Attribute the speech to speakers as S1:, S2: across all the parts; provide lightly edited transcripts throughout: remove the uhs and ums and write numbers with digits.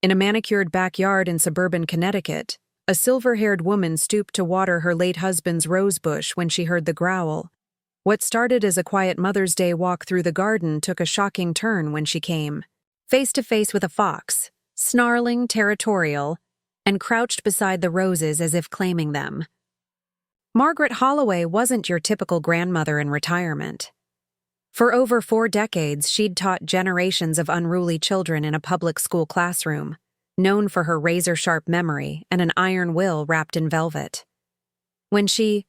S1: In a manicured backyard in suburban Connecticut, a silver-haired woman stooped to water her late husband's rose bush when she heard the growl. What started as a quiet Mother's Day walk through the garden took a shocking turn when she came face to face with a fox, snarling, territorial, and crouched beside the roses as if claiming them. Margaret Holloway wasn't your typical grandmother in retirement. For over 4 decades, she'd taught generations of unruly children in a public school classroom, known for her razor-sharp memory and an iron will wrapped in velvet. When she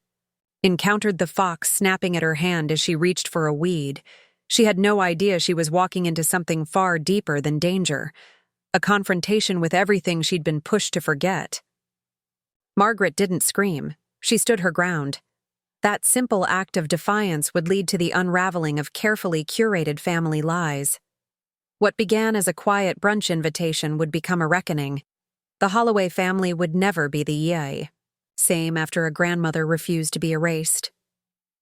S1: encountered the fox snapping at her hand as she reached for a weed, she had no idea she was walking into something far deeper than danger, a confrontation with everything she'd been pushed to forget. Margaret didn't scream. She stood her ground. That simple act of defiance would lead to the unraveling of carefully curated family lies. What began as a quiet brunch invitation would become a reckoning. The Holloway family would never be the same after a grandmother refused to be erased.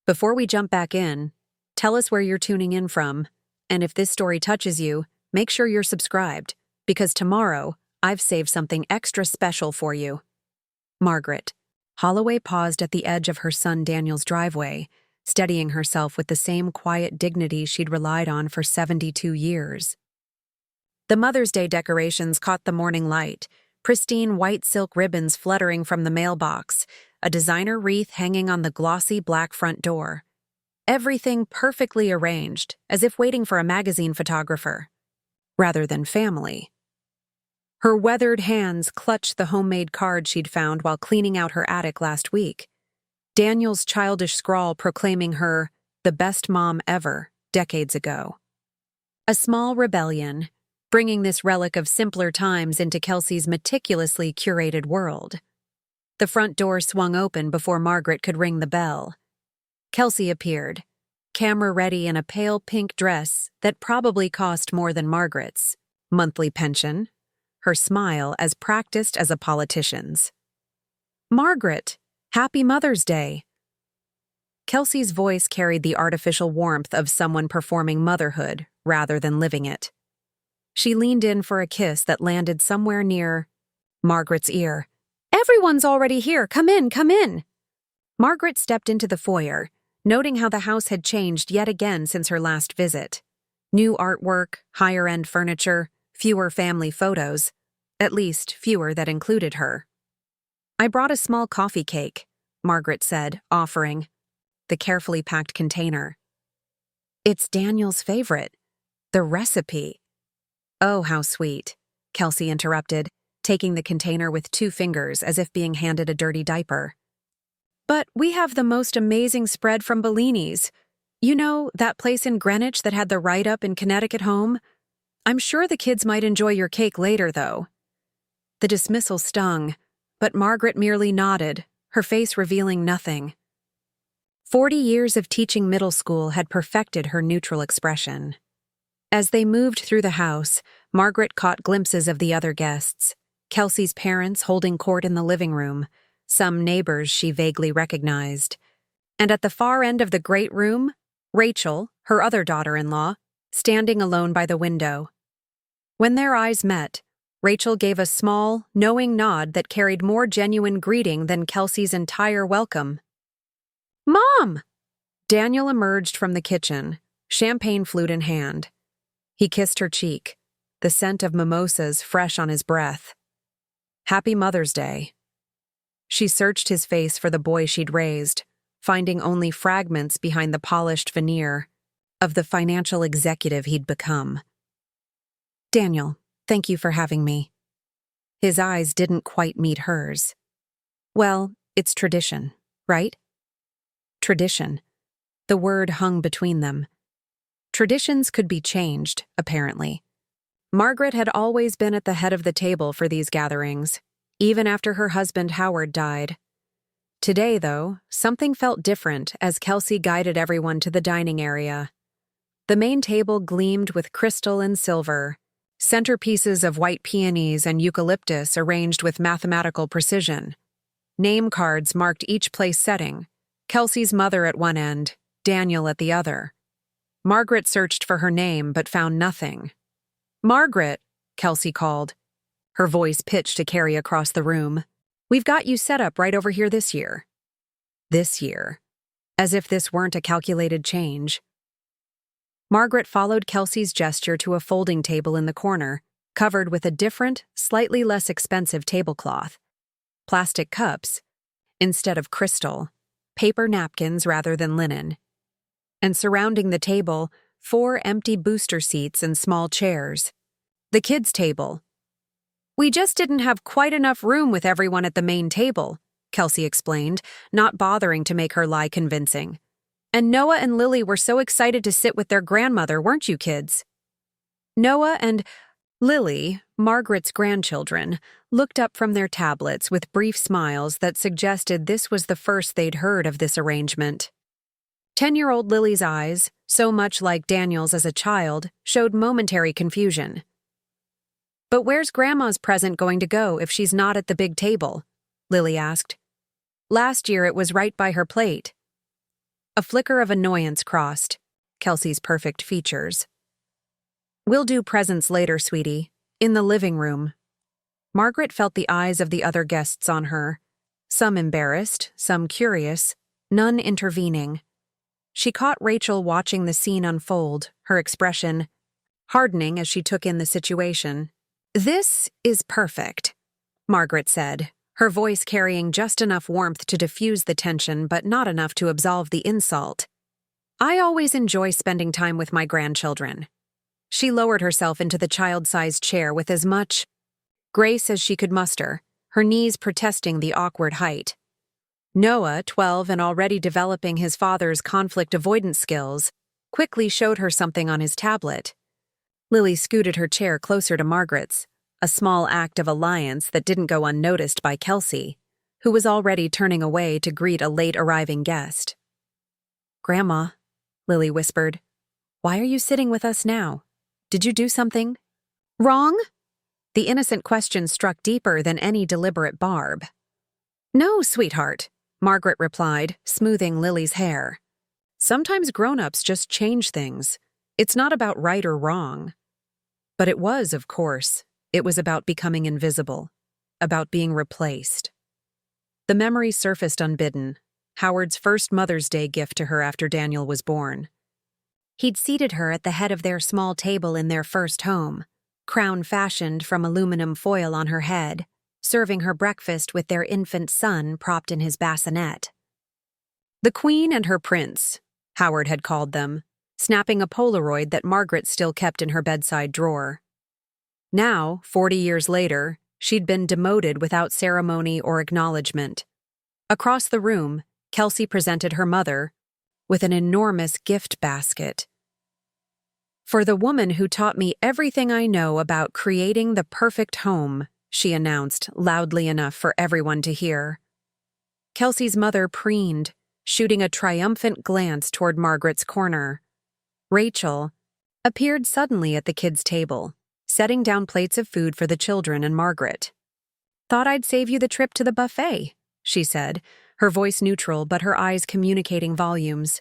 S1: Before we jump back in, tell us where you're tuning in from, and if this story touches you, make sure you're subscribed, because tomorrow, I've saved something extra special for you. Margaret. Holloway paused at the edge of her son Daniel's driveway, steadying herself with the same quiet dignity she'd relied on for 72 years. The Mother's Day decorations caught the morning light, pristine white silk ribbons fluttering from the mailbox, a designer wreath hanging on the glossy black front door. Everything perfectly arranged, as if waiting for a magazine photographer, rather than family. Her weathered hands clutched the homemade card she'd found while cleaning out her attic last week. Daniel's childish scrawl proclaiming her the best mom ever, decades ago. A small rebellion, bringing this relic of simpler times into Kelsey's meticulously curated world. The front door swung open before Margaret could ring the bell. Kelsey appeared, camera-ready in a pale pink dress that probably cost more than Margaret's monthly pension, her smile as practiced as a politician's. "Margaret, happy Mother's Day." Kelsey's voice carried the artificial warmth of someone performing motherhood rather than living it. She leaned in for a kiss that landed somewhere near Margaret's ear. "Everyone's already here. Come in, come in." Margaret stepped into the foyer, noting how the house had changed yet again since her last visit. New artwork, higher-end furniture, fewer family photos, at least fewer that included her. "I brought a small coffee cake," Margaret said, offering the carefully packed container. "It's Daniel's favorite. The recipe." "Oh, how sweet," Kelsey interrupted, taking the container with 2 fingers as if being handed a dirty diaper. "But we have the most amazing spread from Bellini's. You know, that place in Greenwich that had the write-up in Connecticut home? I'm sure the kids might enjoy your cake later, though." The dismissal stung, but Margaret merely nodded, her face revealing nothing. 40 years of teaching middle school had perfected her neutral expression. As they moved through the house, Margaret caught glimpses of the other guests, Kelsey's parents holding court in the living room, some neighbors she vaguely recognized. And at the far end of the great room, Rachel, her other daughter-in-law, standing alone by the window. When their eyes met, Rachel gave a small, knowing nod that carried more genuine greeting than Kelsey's entire welcome. "Mom!" Daniel emerged from the kitchen, champagne flute in hand. He kissed her cheek, the scent of mimosas fresh on his breath. "Happy Mother's Day." She searched his face for the boy she'd raised, finding only fragments behind the polished veneer of the financial executive he'd become. "Daniel, thank you for having me." His eyes didn't quite meet hers. "Well, it's tradition, right?" Tradition. The word hung between them. Traditions could be changed, apparently. Margaret had always been at the head of the table for these gatherings, even after her husband Howard died. Today, though, something felt different as Kelsey guided everyone to the dining area. The main table gleamed with crystal and silver, centerpieces of white peonies and eucalyptus arranged with mathematical precision. Name cards marked each place setting, Kelsey's mother at one end, Daniel at the other. Margaret searched for her name but found nothing. "Margaret," Kelsey called. her voice pitched to carry across the room. "We've got you set up right over here this year." This year. As if this weren't a calculated change. Margaret followed Kelsey's gesture to a folding table in the corner, covered with a different, slightly less expensive tablecloth. Plastic cups, instead of crystal, paper napkins rather than linen. And surrounding the table, 4 empty booster seats and small chairs. The kids' table. "We just didn't have quite enough room with everyone at the main table," Kelsey explained, not bothering to make her lie convincing. "And Noah and Lily were so excited to sit with their grandmother, weren't you kids?" Noah and Lily, Margaret's grandchildren, looked up from their tablets with brief smiles that suggested this was the first they'd heard of this arrangement. 10-year-old Lily's eyes, so much like Daniel's as a child, showed momentary confusion. "But where's Grandma's present going to go if she's not at the big table?" Lily asked. "Last year it was right by her plate." A flicker of annoyance crossed Kelsey's perfect features. "We'll do presents later, sweetie. In the living room." Margaret felt the eyes of the other guests on her, some embarrassed, some curious, none intervening. She caught Rachel watching the scene unfold, her expression hardening as she took in the situation. "This is perfect," Margaret said, her voice carrying just enough warmth to diffuse the tension but not enough to absolve the insult. "I always enjoy spending time with my grandchildren." She lowered herself into the child-sized chair with as much grace as she could muster, her knees protesting the awkward height. Noah, 12 and already developing his father's conflict avoidance skills, quickly showed her something on his tablet. Lily scooted her chair closer to Margaret's, a small act of alliance that didn't go unnoticed by Kelsey, who was already turning away to greet a late-arriving guest. "Grandma," Lily whispered, "why are you sitting with us now? Did you do something wrong?" The innocent question struck deeper than any deliberate barb. "No, sweetheart," Margaret replied, smoothing Lily's hair. "Sometimes grown-ups just change things. It's not about right or wrong." But it was, of course. It was about becoming invisible, about being replaced. The memory surfaced unbidden, Howard's first Mother's Day gift to her after Daniel was born. He'd seated her at the head of their small table in their first home, crown fashioned from aluminum foil on her head, serving her breakfast with their infant son propped in his bassinet. "The Queen and her Prince," Howard had called them, snapping a Polaroid that Margaret still kept in her bedside drawer. Now, 40 years later, she'd been demoted without ceremony or acknowledgement. Across the room, Kelsey presented her mother with an enormous gift basket. "For the woman who taught me everything I know about creating the perfect home," she announced loudly enough for everyone to hear. Kelsey's mother preened, shooting a triumphant glance toward Margaret's corner. Rachel appeared suddenly at the kids' table, setting down plates of food for the children and Margaret. "Thought I'd save you the trip to the buffet," she said, her voice neutral but her eyes communicating volumes.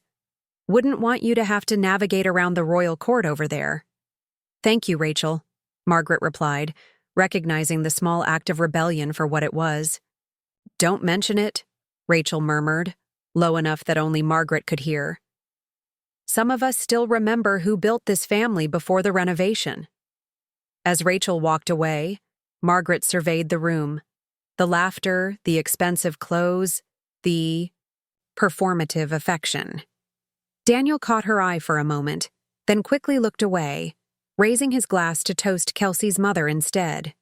S1: "Wouldn't want you to have to navigate around the royal court over there." "Thank you, Rachel," Margaret replied, recognizing the small act of rebellion for what it was. "Don't mention it," Rachel murmured, low enough that only Margaret could hear. "Some of us still remember who built this family before the renovation." As Rachel walked away, Margaret surveyed the room. The laughter, the expensive clothes, the performative affection. Daniel caught her eye for a moment, then quickly looked away, raising his glass to toast Kelsey's mother instead.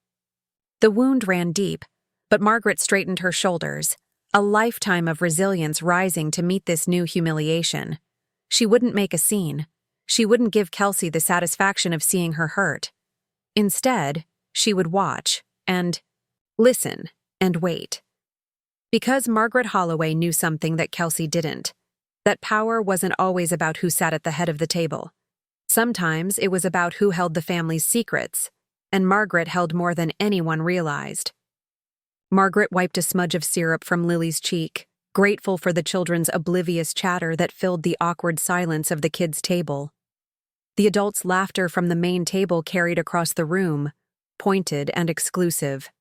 S1: The wound ran deep, but Margaret straightened her shoulders, a lifetime of resilience rising to meet this new humiliation. She wouldn't make a scene. She wouldn't give Kelsey the satisfaction of seeing her hurt. Instead, she would watch and listen and wait. Because Margaret Holloway knew something that Kelsey didn't, that power wasn't always about who sat at the head of the table. Sometimes it was about who held the family's secrets, and Margaret held more than anyone realized. Margaret wiped a smudge of syrup from Lily's cheek, grateful for the children's oblivious chatter that filled the awkward silence of the kids' table. The adults' laughter from the main table carried across the room, pointed and exclusive.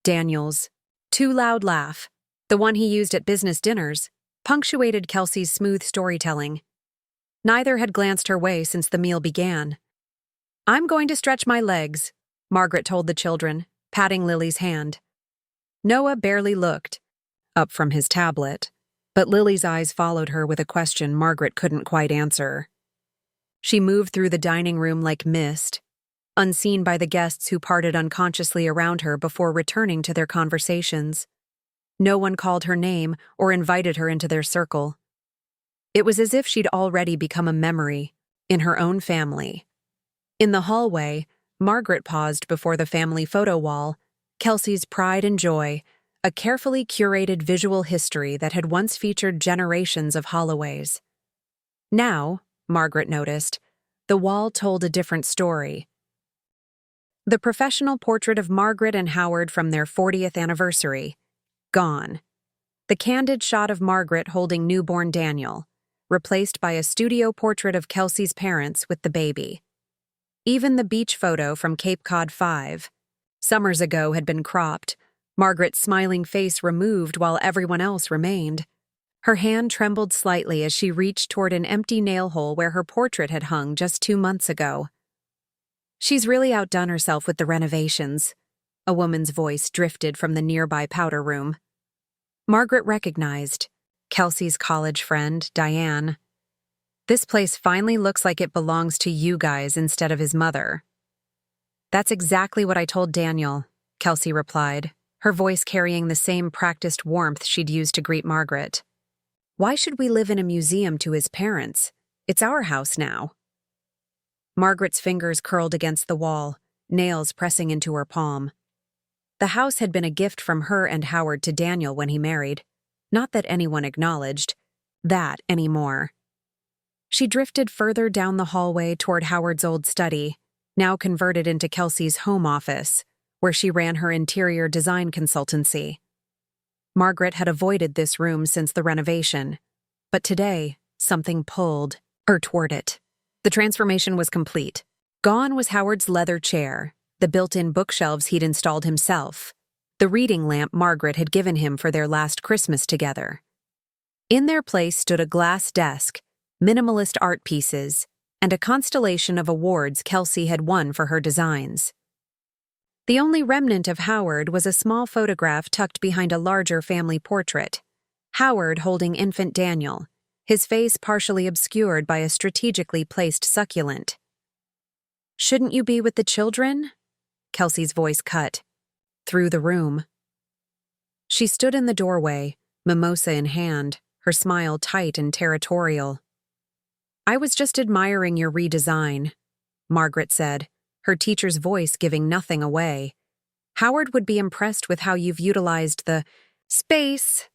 S1: Daniel's too loud laugh, the one he used at business dinners, punctuated Kelsey's smooth storytelling. Neither had glanced her way since the meal began. "I'm going to stretch my legs," Margaret told the children, patting Lily's hand. Noah barely looked up from his tablet, but Lily's eyes followed her with a question Margaret couldn't quite answer. She moved through the dining room like mist, unseen by the guests who parted unconsciously around her before returning to their conversations. No one called her name or invited her into their circle. It was as if she'd already become a memory in her own family. In the hallway, Margaret paused before the family photo wall, Kelsey's pride and joy, a carefully curated visual history that had once featured generations of Holloways. Now, Margaret noticed, the wall told a different story. The professional portrait of Margaret and Howard from their 40th anniversary, gone. The candid shot of Margaret holding newborn Daniel, replaced by a studio portrait of Kelsey's parents with the baby. Even the beach photo from Cape Cod 5, summers ago, had been cropped, Margaret's smiling face removed while everyone else remained. Her hand trembled slightly as she reached toward an empty nail hole where her portrait had hung just 2 months ago. "She's really outdone herself with the renovations," a woman's voice drifted from the nearby powder room. Margaret recognized Kelsey's college friend, Diane. "This place finally looks like it belongs to you guys instead of his mother." "That's exactly what I told Daniel," Kelsey replied, her voice carrying the same practiced warmth she'd used to greet Margaret. "Why should we live in a museum to his parents? It's our house now." Margaret's fingers curled against the wall, nails pressing into her palm. The house had been a gift from her and Howard to Daniel when he married. Not that anyone acknowledged that anymore. She drifted further down the hallway toward Howard's old study, now converted into Kelsey's home office, where she ran her interior design consultancy. Margaret had avoided this room since the renovation, but today, something pulled her toward it. The transformation was complete. Gone was Howard's leather chair, the built-in bookshelves he'd installed himself, the reading lamp Margaret had given him for their last Christmas together. In their place stood a glass desk, minimalist art pieces, and a constellation of awards Kelsey had won for her designs. The only remnant of Howard was a small photograph tucked behind a larger family portrait, Howard holding infant Daniel, his face partially obscured by a strategically placed succulent. "Shouldn't you be with the children?" Kelsey's voice cut through the room. She stood in the doorway, mimosa in hand, her smile tight and territorial. "I was just admiring your redesign," Margaret said, her teacher's voice giving nothing away. "Howard would be impressed with how you've utilized the space."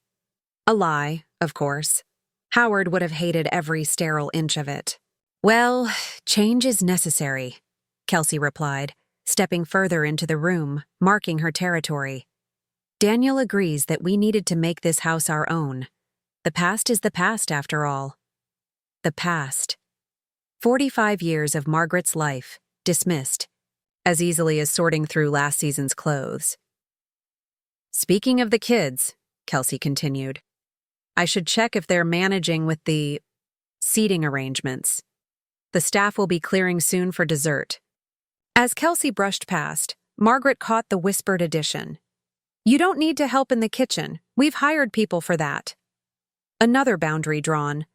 S1: A lie, of course. Howard would have hated every sterile inch of it. "Well, change is necessary," Kelsey replied, stepping further into the room, marking her territory. "Daniel agrees that we needed to make this house our own. The past is the past, after all." The past. 45 years of Margaret's life, dismissed, as easily as sorting through last season's clothes. "Speaking of the kids," Kelsey continued, "I should check if they're managing with the seating arrangements. The staff will be clearing soon for dessert." As Kelsey brushed past, Margaret caught the whispered addition. "You don't need to help in the kitchen. We've hired people for that." Another boundary drawn.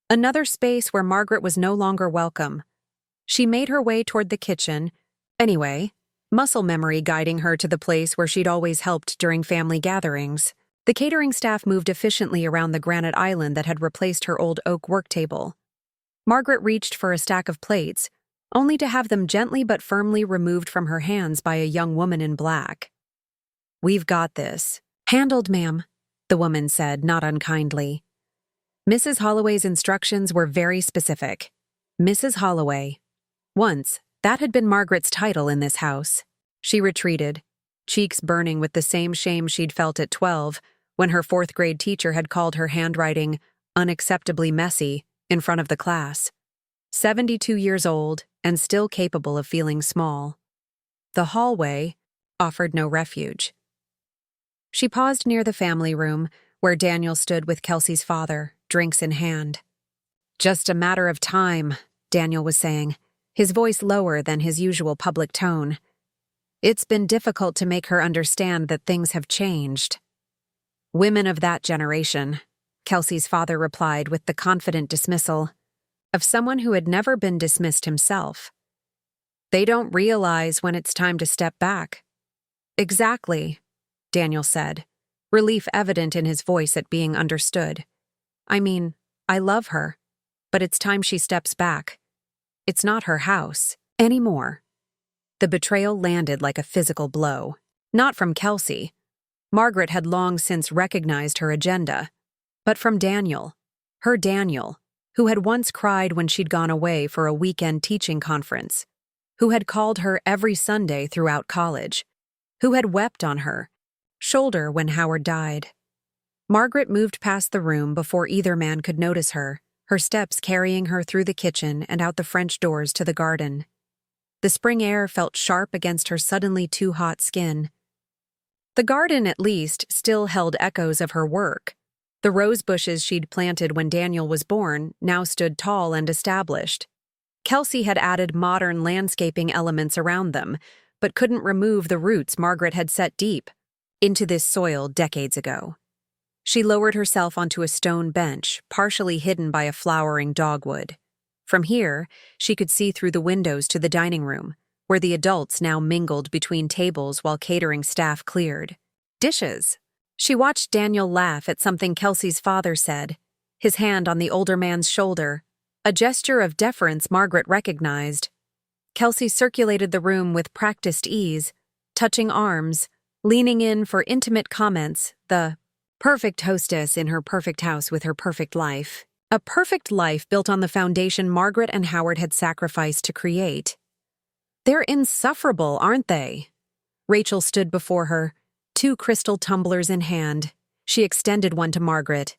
S1: Another space where Margaret was no longer welcome. She made her way toward the kitchen, anyway, muscle memory guiding her to the place where she'd always helped during family gatherings. The catering staff moved efficiently around the granite island that had replaced her old oak work table. Margaret reached for a stack of plates, only to have them gently but firmly removed from her hands by a young woman in black. "We've got this." "Handled, ma'am," the woman said, not unkindly. Mrs. Holloway's instructions were very specific. Mrs. Holloway. Once, that had been Margaret's title in this house. She retreated, cheeks burning with the same shame she'd felt at 12, when her 4th-grade teacher had called her handwriting unacceptably messy in front of the class. 72 years old and still capable of feeling small. The hallway offered no refuge. She paused near the family room, where Daniel stood with Kelsey's father, drinks in hand. "Just a matter of time," Daniel was saying, his voice lower than his usual public tone. "It's been difficult to make her understand that things have changed." "Women of that generation," Kelsey's father replied with the confident dismissal of someone who had never been dismissed himself. "They don't realize when it's time to step back." "Exactly," Daniel said, relief evident in his voice at being understood. "I mean, I love her, but it's time she steps back. It's not her house anymore." The betrayal landed like a physical blow. Not from Kelsey. Margaret had long since recognized her agenda. But from Daniel. Her Daniel, who had once cried when she'd gone away for a weekend teaching conference, who had called her every Sunday throughout college, who had wept on her shoulder when Howard died. Margaret moved past the room before either man could notice her, her steps carrying her through the kitchen and out the French doors to the garden. The spring air felt sharp against her suddenly too hot skin. The garden, at least, still held echoes of her work. The rose bushes she'd planted when Daniel was born now stood tall and established. Kelsey had added modern landscaping elements around them, but couldn't remove the roots Margaret had set deep into this soil decades ago. She lowered herself onto a stone bench, partially hidden by a flowering dogwood. From here, she could see through the windows to the dining room, where the adults now mingled between tables while catering staff cleared dishes. She watched Daniel laugh at something Kelsey's father said, his hand on the older man's shoulder, a gesture of deference Margaret recognized. Kelsey circulated the room with practiced ease, touching arms, leaning in for intimate comments, the perfect hostess in her perfect house with her perfect life. A perfect life built on the foundation Margaret and Howard had sacrificed to create. "They're insufferable, aren't they?" Rachel stood before her, 2 crystal tumblers in hand. She extended one to Margaret.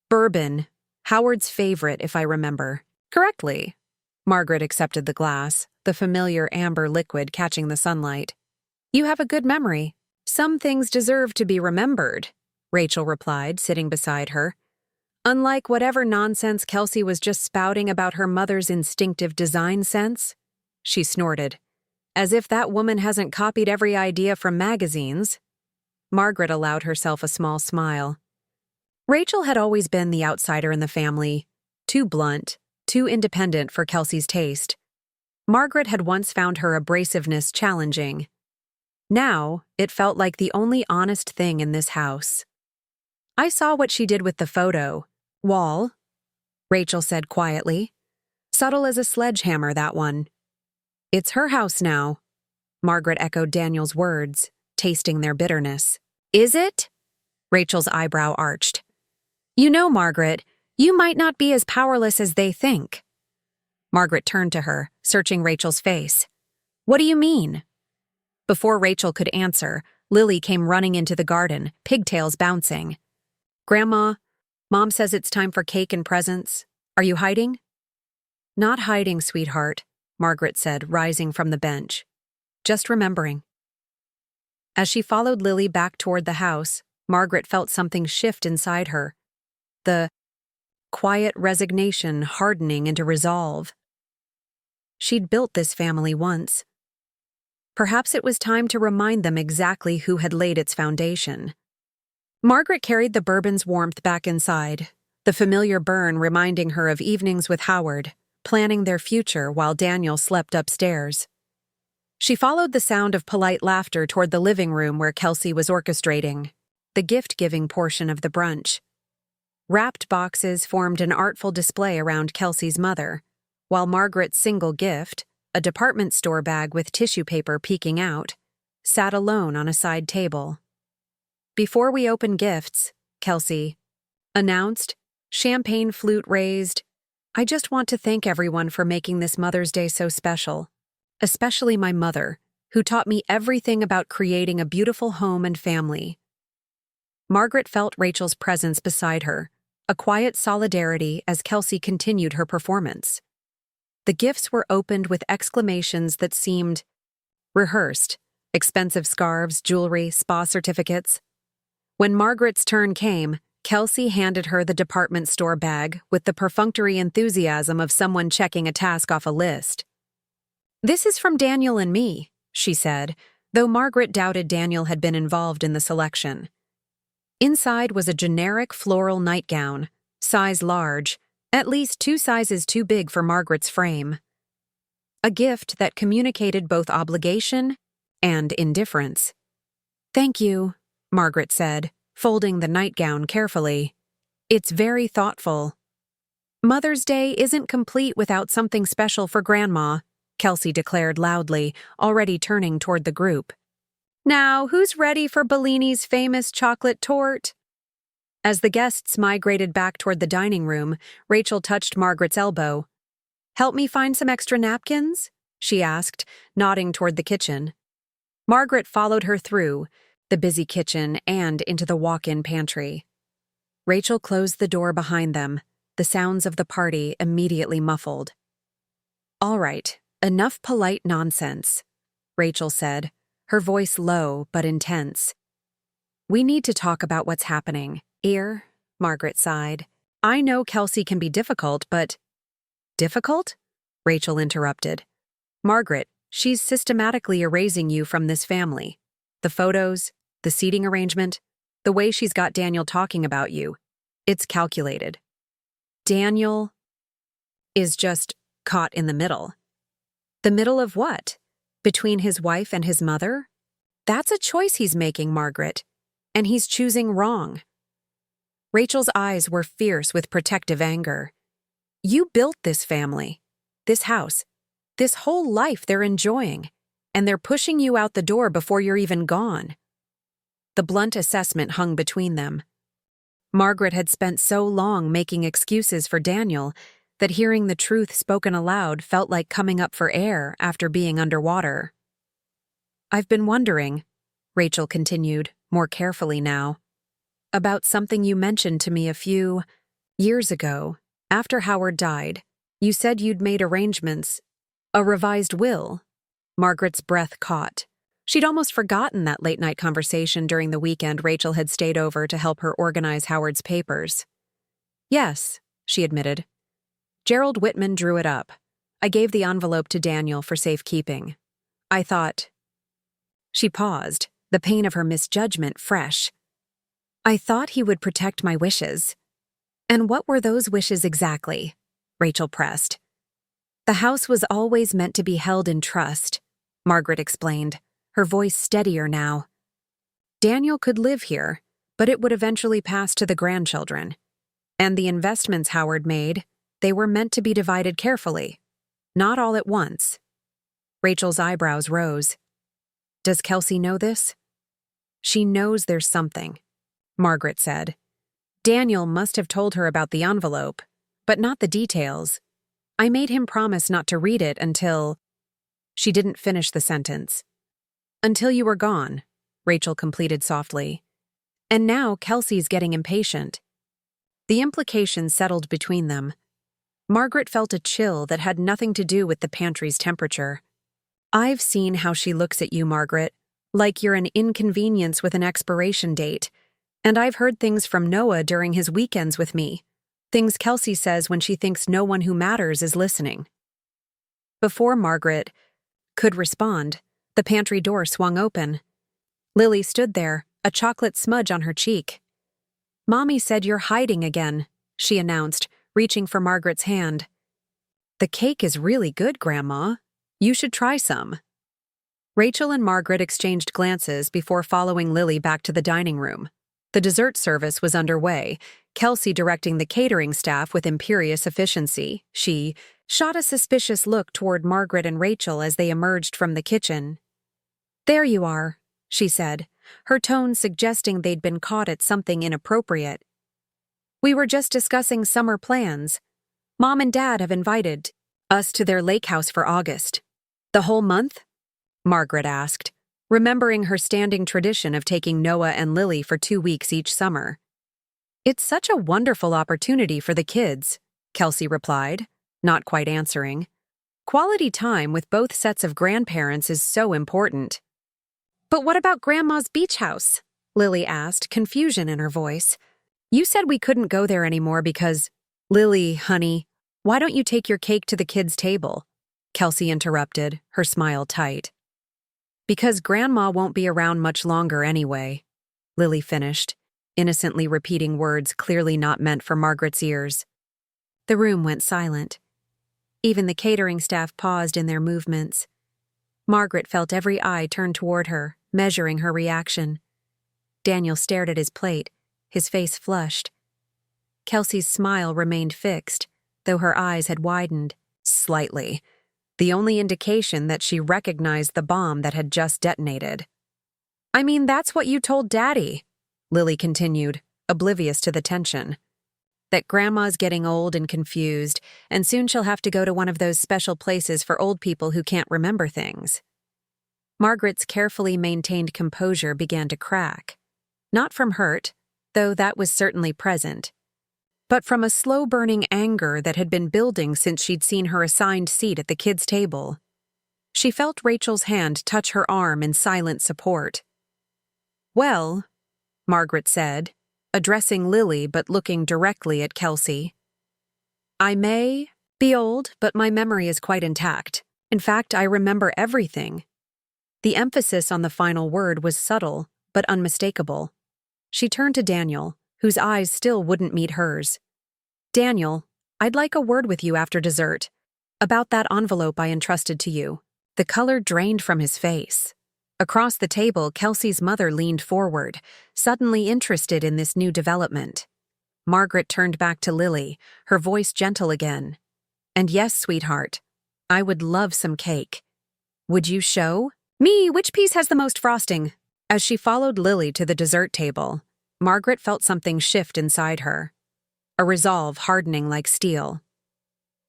S1: "Bourbon, Howard's favorite, if I remember correctly." Margaret accepted the glass, the familiar amber liquid catching the sunlight. "You have a good memory. Some things deserve to be remembered," Rachel replied, sitting beside her. "Unlike whatever nonsense Kelsey was just spouting about her mother's instinctive design sense." She snorted. "As if that woman hasn't copied every idea from magazines." Margaret allowed herself a small smile. Rachel had always been the outsider in the family, too blunt, too independent for Kelsey's taste. Margaret had once found her abrasiveness challenging. Now, it felt like the only honest thing in this house. "I saw what she did with the photo wall," Rachel said quietly. "Subtle as a sledgehammer, that one." "It's her house now," Margaret echoed Daniel's words, tasting their bitterness. "Is it?" Rachel's eyebrow arched. "You know, Margaret, you might not be as powerless as they think." Margaret turned to her, searching Rachel's face. "What do you mean?" Before Rachel could answer, Lily came running into the garden, pigtails bouncing. "Grandma, Mom says it's time for cake and presents. Are you hiding?" "Not hiding, sweetheart," Margaret said, rising from the bench. "Just remembering." As she followed Lily back toward the house, Margaret felt something shift inside her. The quiet resignation hardening into resolve. She'd built this family once. Perhaps it was time to remind them exactly who had laid its foundation. Margaret carried the bourbon's warmth back inside, the familiar burn reminding her of evenings with Howard, planning their future while Daniel slept upstairs. She followed the sound of polite laughter toward the living room where Kelsey was orchestrating, the gift-giving portion of the brunch. Wrapped boxes formed an artful display around Kelsey's mother, while Margaret's single gift, a department store bag with tissue paper peeking out, sat alone on a side table. "Before we open gifts," Kelsey announced, champagne flute raised, "I just want to thank everyone for making this Mother's Day so special, especially my mother, who taught me everything about creating a beautiful home and family." Margaret felt Rachel's presence beside her, a quiet solidarity as Kelsey continued her performance. The gifts were opened with exclamations that seemed rehearsed, expensive scarves, jewelry, spa certificates. When Margaret's turn came, Kelsey handed her the department store bag with the perfunctory enthusiasm of someone checking a task off a list. "This is from Daniel and me," she said, though Margaret doubted Daniel had been involved in the selection. Inside was a generic floral nightgown, size large, at least 2 sizes too big for Margaret's frame. A gift that communicated both obligation and indifference. "Thank you," Margaret said, folding the nightgown carefully. "It's very thoughtful." "Mother's Day isn't complete without something special for Grandma," Kelsey declared loudly, already turning toward the group. "Now, who's ready for Bellini's famous chocolate torte?" As the guests migrated back toward the dining room, Rachel touched Margaret's elbow. "Help me find some extra napkins?" she asked, nodding toward the kitchen. Margaret followed her through the busy kitchen and into the walk-in pantry. Rachel closed the door behind them, the sounds of the party immediately muffled. "All right, enough polite nonsense," Rachel said, her voice low but intense. "We need to talk about what's happening here," Margaret sighed. "I know Kelsey can be difficult, but—" "Difficult?" Rachel interrupted. "Margaret, she's systematically erasing you from this family. The photos, the seating arrangement, the way she's got Daniel talking about you. It's calculated. Daniel is just caught in the middle." "The middle of what? Between his wife and his mother? That's a choice he's making, Margaret, and he's choosing wrong." Rachel's eyes were fierce with protective anger. "You built this family, this house, this whole life they're enjoying, and they're pushing you out the door before you're even gone." The blunt assessment hung between them. Margaret had spent so long making excuses for Daniel that hearing the truth spoken aloud felt like coming up for air after being underwater. "I've been wondering," Rachel continued, more carefully now, "about something you mentioned to me a few years ago. After Howard died, you said you'd made arrangements. A revised will?" Margaret's breath caught. She'd almost forgotten that late-night conversation during the weekend Rachel had stayed over to help her organize Howard's papers. "Yes," she admitted. "Gerald Whitman drew it up. I gave the envelope to Daniel for safekeeping. I thought—" She paused, the pain of her misjudgment fresh. "I thought he would protect my wishes." "And what were those wishes exactly?" Rachel pressed. "The house was always meant to be held in trust," Margaret explained, her voice steadier now. "Daniel could live here, but it would eventually pass to the grandchildren. And the investments Howard made, they were meant to be divided carefully, not all at once." Rachel's eyebrows rose. "Does Kelsey know this?" "She knows there's something," Margaret said. "Daniel must have told her about the envelope, but not the details. I made him promise not to read it until—" She didn't finish the sentence. "Until you were gone," Rachel completed softly. "And now Kelsey's getting impatient." The implication settled between them. Margaret felt a chill that had nothing to do with the pantry's temperature. "I've seen how she looks at you, Margaret, like you're an inconvenience with an expiration date. And I've heard things from Noah during his weekends with me. Things Kelsey says when she thinks no one who matters is listening." Before Margaret could respond, the pantry door swung open. Lily stood there, a chocolate smudge on her cheek. "Mommy said you're hiding again," she announced, reaching for Margaret's hand. "The cake is really good, Grandma. You should try some." Rachel and Margaret exchanged glances before following Lily back to the dining room. The dessert service was underway, Kelsey directing the catering staff with imperious efficiency. She shot a suspicious look toward Margaret and Rachel as they emerged from the kitchen. "There you are," she said, her tone suggesting they'd been caught at something inappropriate. "We were just discussing summer plans. Mom and Dad have invited us to their lake house for August." "The whole month?" Margaret asked, remembering her standing tradition of taking Noah and Lily for 2 weeks each summer. "It's such a wonderful opportunity for the kids," Kelsey replied, not quite answering. Quality time with both sets of grandparents is so important. But what about Grandma's beach house? Lily asked, confusion in her voice. You said we couldn't go there anymore because… Lily, honey, why don't you take your cake to the kids' table? Kelsey interrupted, her smile tight. Because Grandma won't be around much longer anyway, Lily finished, innocently repeating words clearly not meant for Margaret's ears. The room went silent. Even the catering staff paused in their movements. Margaret felt every eye turn toward her, measuring her reaction. Daniel stared at his plate, his face flushed. Kelsey's smile remained fixed, though her eyes had widened slightly, the only indication that she recognized the bomb that had just detonated. I mean, that's what you told Daddy, Lily continued, oblivious to the tension. That Grandma's getting old and confused, and soon she'll have to go to one of those special places for old people who can't remember things. Margaret's carefully maintained composure began to crack. Not from hurt, though that was certainly present, but from a slow-burning anger that had been building since she'd seen her assigned seat at the kids' table. She felt Rachel's hand touch her arm in silent support. Well, Margaret said, addressing Lily but looking directly at Kelsey. I may be old, but my memory is quite intact. In fact, I remember everything. The emphasis on the final word was subtle, but unmistakable. She turned to Daniel, whose eyes still wouldn't meet hers. Daniel, I'd like a word with you after dessert. About that envelope I entrusted to you. The color drained from his face. Across the table, Kelsey's mother leaned forward, suddenly interested in this new development. Margaret turned back to Lily, her voice gentle again. And yes, sweetheart, I would love some cake. Would you show me which piece has the most frosting? As she followed Lily to the dessert table, Margaret felt something shift inside her, a resolve hardening like steel.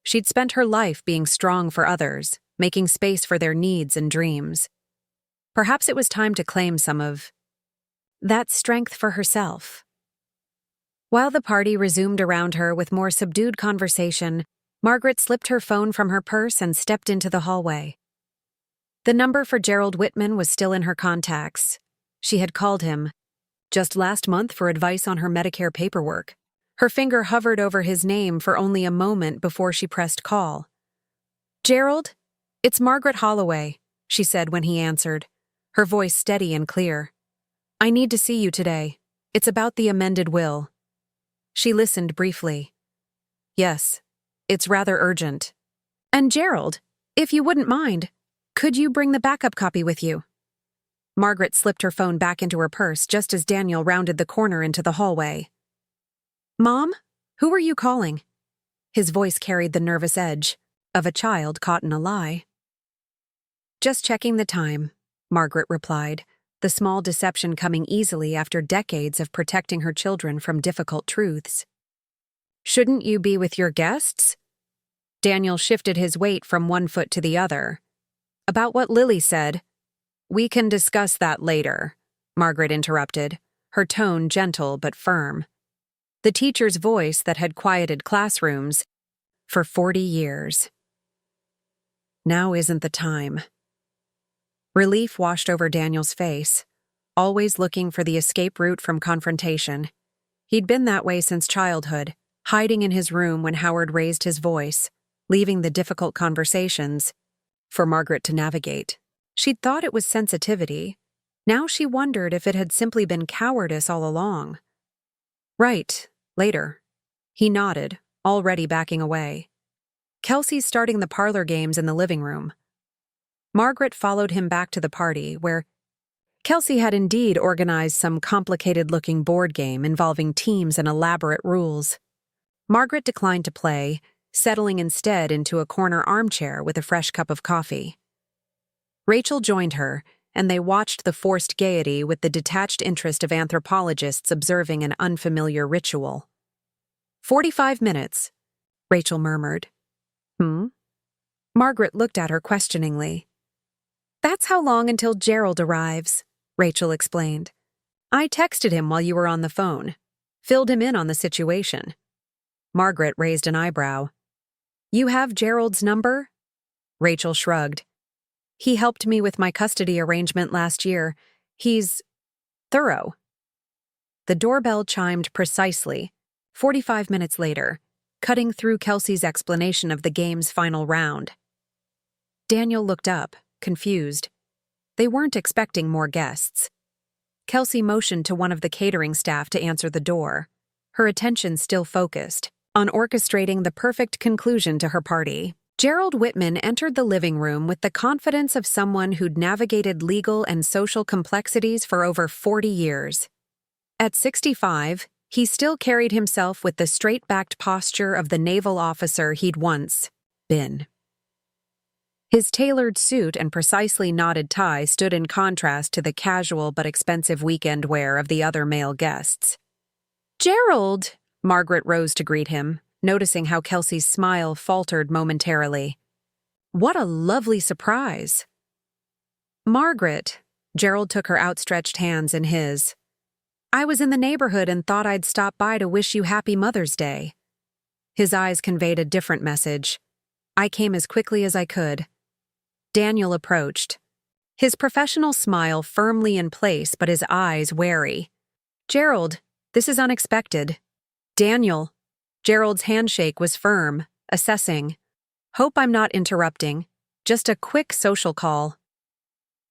S1: She'd spent her life being strong for others, making space for their needs and dreams. Perhaps it was time to claim some of that strength for herself. While the party resumed around her with more subdued conversation, Margaret slipped her phone from her purse and stepped into the hallway. The number for Gerald Whitman was still in her contacts. She had called him just last month for advice on her Medicare paperwork. Her finger hovered over his name for only a moment before she pressed call. Gerald, it's Margaret Holloway, she said when he answered, her voice steady and clear. I need to see you today. It's about the amended will. She listened briefly. Yes, it's rather urgent. And Gerald, if you wouldn't mind, could you bring the backup copy with you? Margaret slipped her phone back into her purse just as Daniel rounded the corner into the hallway. Mom, who are you calling? His voice carried the nervous edge of a child caught in a lie. Just checking the time, Margaret replied, the small deception coming easily after decades of protecting her children from difficult truths. Shouldn't you be with your guests? Daniel shifted his weight from one foot to the other. About what Lily said. We can discuss that later, Margaret interrupted, her tone gentle but firm. The teacher's voice that had quieted classrooms for 40 years. Now isn't the time. Relief washed over Daniel's face, always looking for the escape route from confrontation. He'd been that way since childhood, hiding in his room when Howard raised his voice, leaving the difficult conversations for Margaret to navigate. She'd thought it was sensitivity. Now she wondered if it had simply been cowardice all along. Right, later. He nodded, already backing away. Kelsey's starting the parlor games in the living room. Margaret followed him back to the party, where Kelsey had indeed organized some complicated-looking board game involving teams and elaborate rules. Margaret declined to play, settling instead into a corner armchair with a fresh cup of coffee. Rachel joined her, and they watched the forced gaiety with the detached interest of anthropologists observing an unfamiliar ritual. 45 minutes, Rachel murmured. Margaret looked at her questioningly. That's how long until Gerald arrives, Rachel explained. I texted him while you were on the phone, filled him in on the situation. Margaret raised an eyebrow. You have Gerald's number? Rachel shrugged. He helped me with my custody arrangement last year. He's thorough. The doorbell chimed precisely, 45 minutes later, cutting through Kelsey's explanation of the game's final round. Daniel looked up, confused. They weren't expecting more guests. Kelsey motioned to one of the catering staff to answer the door, her attention still focused on orchestrating the perfect conclusion to her party. Gerald Whitman entered the living room with the confidence of someone who'd navigated legal and social complexities for over 40 years. At 65, he still carried himself with the straight-backed posture of the naval officer he'd once been. His tailored suit and precisely knotted tie stood in contrast to the casual but expensive weekend wear of the other male guests. "Gerald!" Margaret rose to greet him, noticing how Kelsey's smile faltered momentarily. "What a lovely surprise!" "Margaret," Gerald took her outstretched hands in his. "I was in the neighborhood and thought I'd stop by to wish you Happy Mother's Day." His eyes conveyed a different message. "I came as quickly as I could." Daniel approached, his professional smile firmly in place but his eyes wary. "Gerald, this is unexpected." "Daniel." Gerald's handshake was firm, assessing. "Hope I'm not interrupting. Just a quick social call."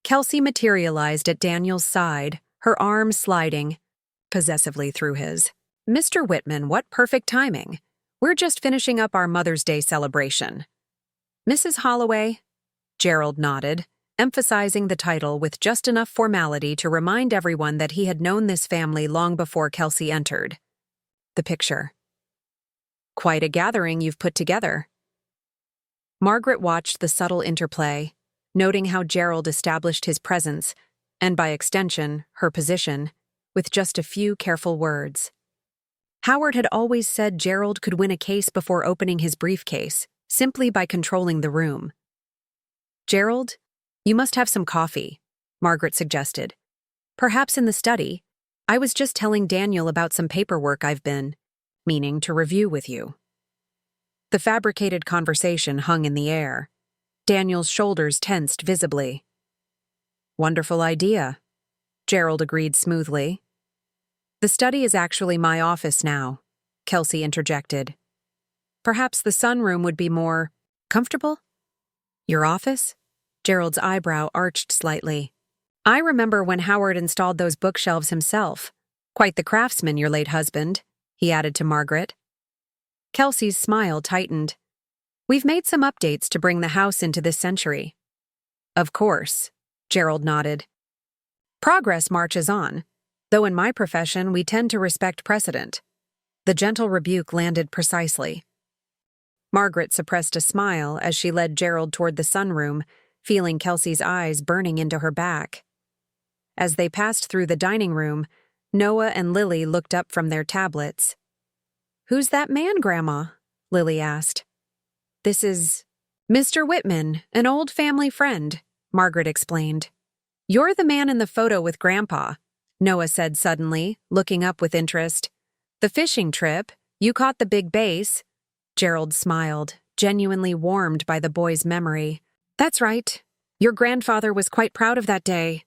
S1: Kelsey materialized at Daniel's side, her arm sliding possessively through his. "Mr. Whitman, what perfect timing. We're just finishing up our Mother's Day celebration." "Mrs. Holloway?" Gerald nodded, emphasizing the title with just enough formality to remind everyone that he had known this family long before Kelsey entered. The picture. "Quite a gathering you've put together." Margaret watched the subtle interplay, noting how Gerald established his presence, and by extension, her position, with just a few careful words. Howard had always said Gerald could win a case before opening his briefcase, simply by controlling the room. "Gerald, you must have some coffee," Margaret suggested. "Perhaps in the study. I was just telling Daniel about some paperwork I've been meaning to review with you." The fabricated conversation hung in the air. Daniel's shoulders tensed visibly. "Wonderful idea," Gerald agreed smoothly. "The study is actually my office now," Kelsey interjected. "Perhaps the sunroom would be more comfortable?" "Your office?" Gerald's eyebrow arched slightly. "I remember when Howard installed those bookshelves himself. Quite the craftsman, your late husband," he added to Margaret. Kelsey's smile tightened. "We've made some updates to bring the house into this century." "Of course," Gerald nodded. "Progress marches on, though in my profession we tend to respect precedent." The gentle rebuke landed precisely. Margaret suppressed a smile as she led Gerald toward the sunroom, feeling Kelsey's eyes burning into her back. As they passed through the dining room, Noah and Lily looked up from their tablets. "Who's that man, Grandma?" Lily asked. "This is Mr. Whitman, an old family friend," Margaret explained. "You're the man in the photo with Grandpa," Noah said suddenly, looking up with interest. "The fishing trip, you caught the big bass." Gerald smiled, genuinely warmed by the boy's memory. "That's right. Your grandfather was quite proud of that day."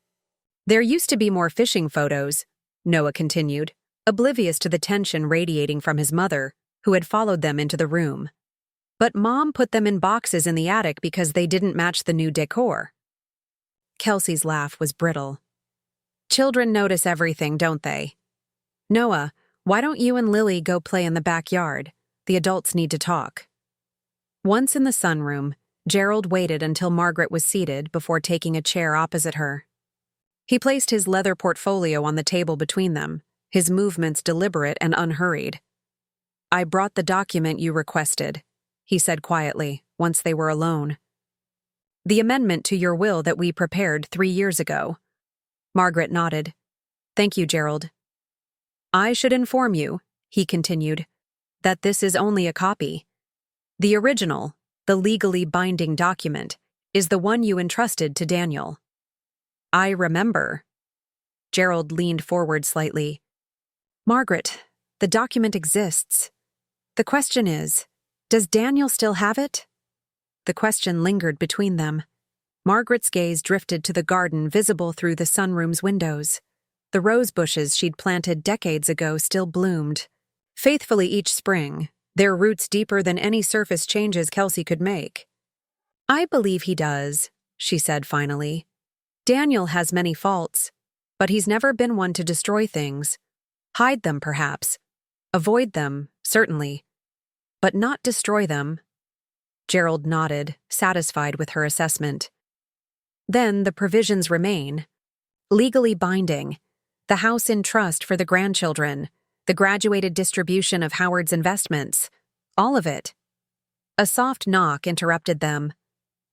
S1: "There used to be more fishing photos," Noah continued, oblivious to the tension radiating from his mother, who had followed them into the room. "But Mom put them in boxes in the attic because they didn't match the new decor." Kelsey's laugh was brittle. "Children notice everything, don't they? Noah, why don't you and Lily go play in the backyard? The adults need to talk." Once in the sunroom, Gerald waited until Margaret was seated before taking a chair opposite her. He placed his leather portfolio on the table between them, his movements deliberate and unhurried. "I brought the document you requested," he said quietly, once they were alone. "The amendment to your will that we prepared 3 years ago." Margaret nodded. "Thank you, Gerald." "I should inform you," he continued, "that this is only a copy. The original, the legally binding document, is the one you entrusted to Daniel." "I remember." Gerald leaned forward slightly. "Margaret, the document exists. The question is, does Daniel still have it?" The question lingered between them. Margaret's gaze drifted to the garden visible through the sunroom's windows. The rose bushes she'd planted decades ago still bloomed. Faithfully each spring, their roots deeper than any surface changes Kelsey could make. "I believe he does," she said finally. "Daniel has many faults, but he's never been one to destroy things. Hide them, perhaps. Avoid them, certainly. But not destroy them." Gerald nodded, satisfied with her assessment. "Then the provisions remain. Legally binding. The house in trust for the grandchildren. The graduated distribution of Howard's investments. All of it." A soft knock interrupted them.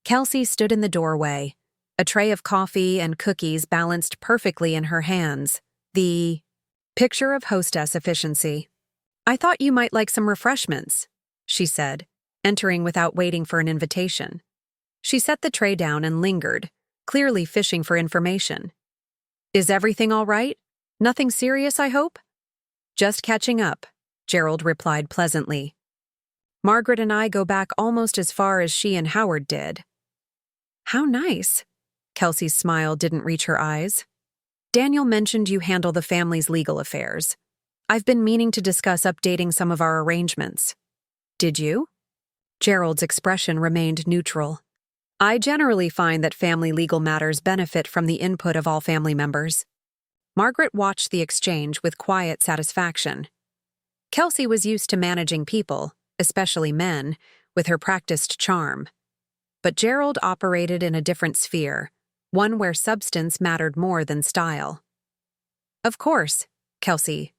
S1: Kelsey stood in the doorway, a tray of coffee and cookies balanced perfectly in her hands. The picture of hostess efficiency. "I thought you might like some refreshments," she said, entering without waiting for an invitation. She set the tray down and lingered, clearly fishing for information. "Is everything all right? Nothing serious, I hope?" "Just catching up," Gerald replied pleasantly. "Margaret and I go back almost as far as she and Howard did." "How nice." Kelsey's smile didn't reach her eyes. "Daniel mentioned you handle the family's legal affairs. I've been meaning to discuss updating some of our arrangements." "Did you?" Gerald's expression remained neutral. "I generally find that family legal matters benefit from the input of all family members." Margaret watched the exchange with quiet satisfaction. Kelsey was used to managing people, especially men, with her practiced charm. But Gerald operated in a different sphere, one where substance mattered more than style. "Of course," Kelsey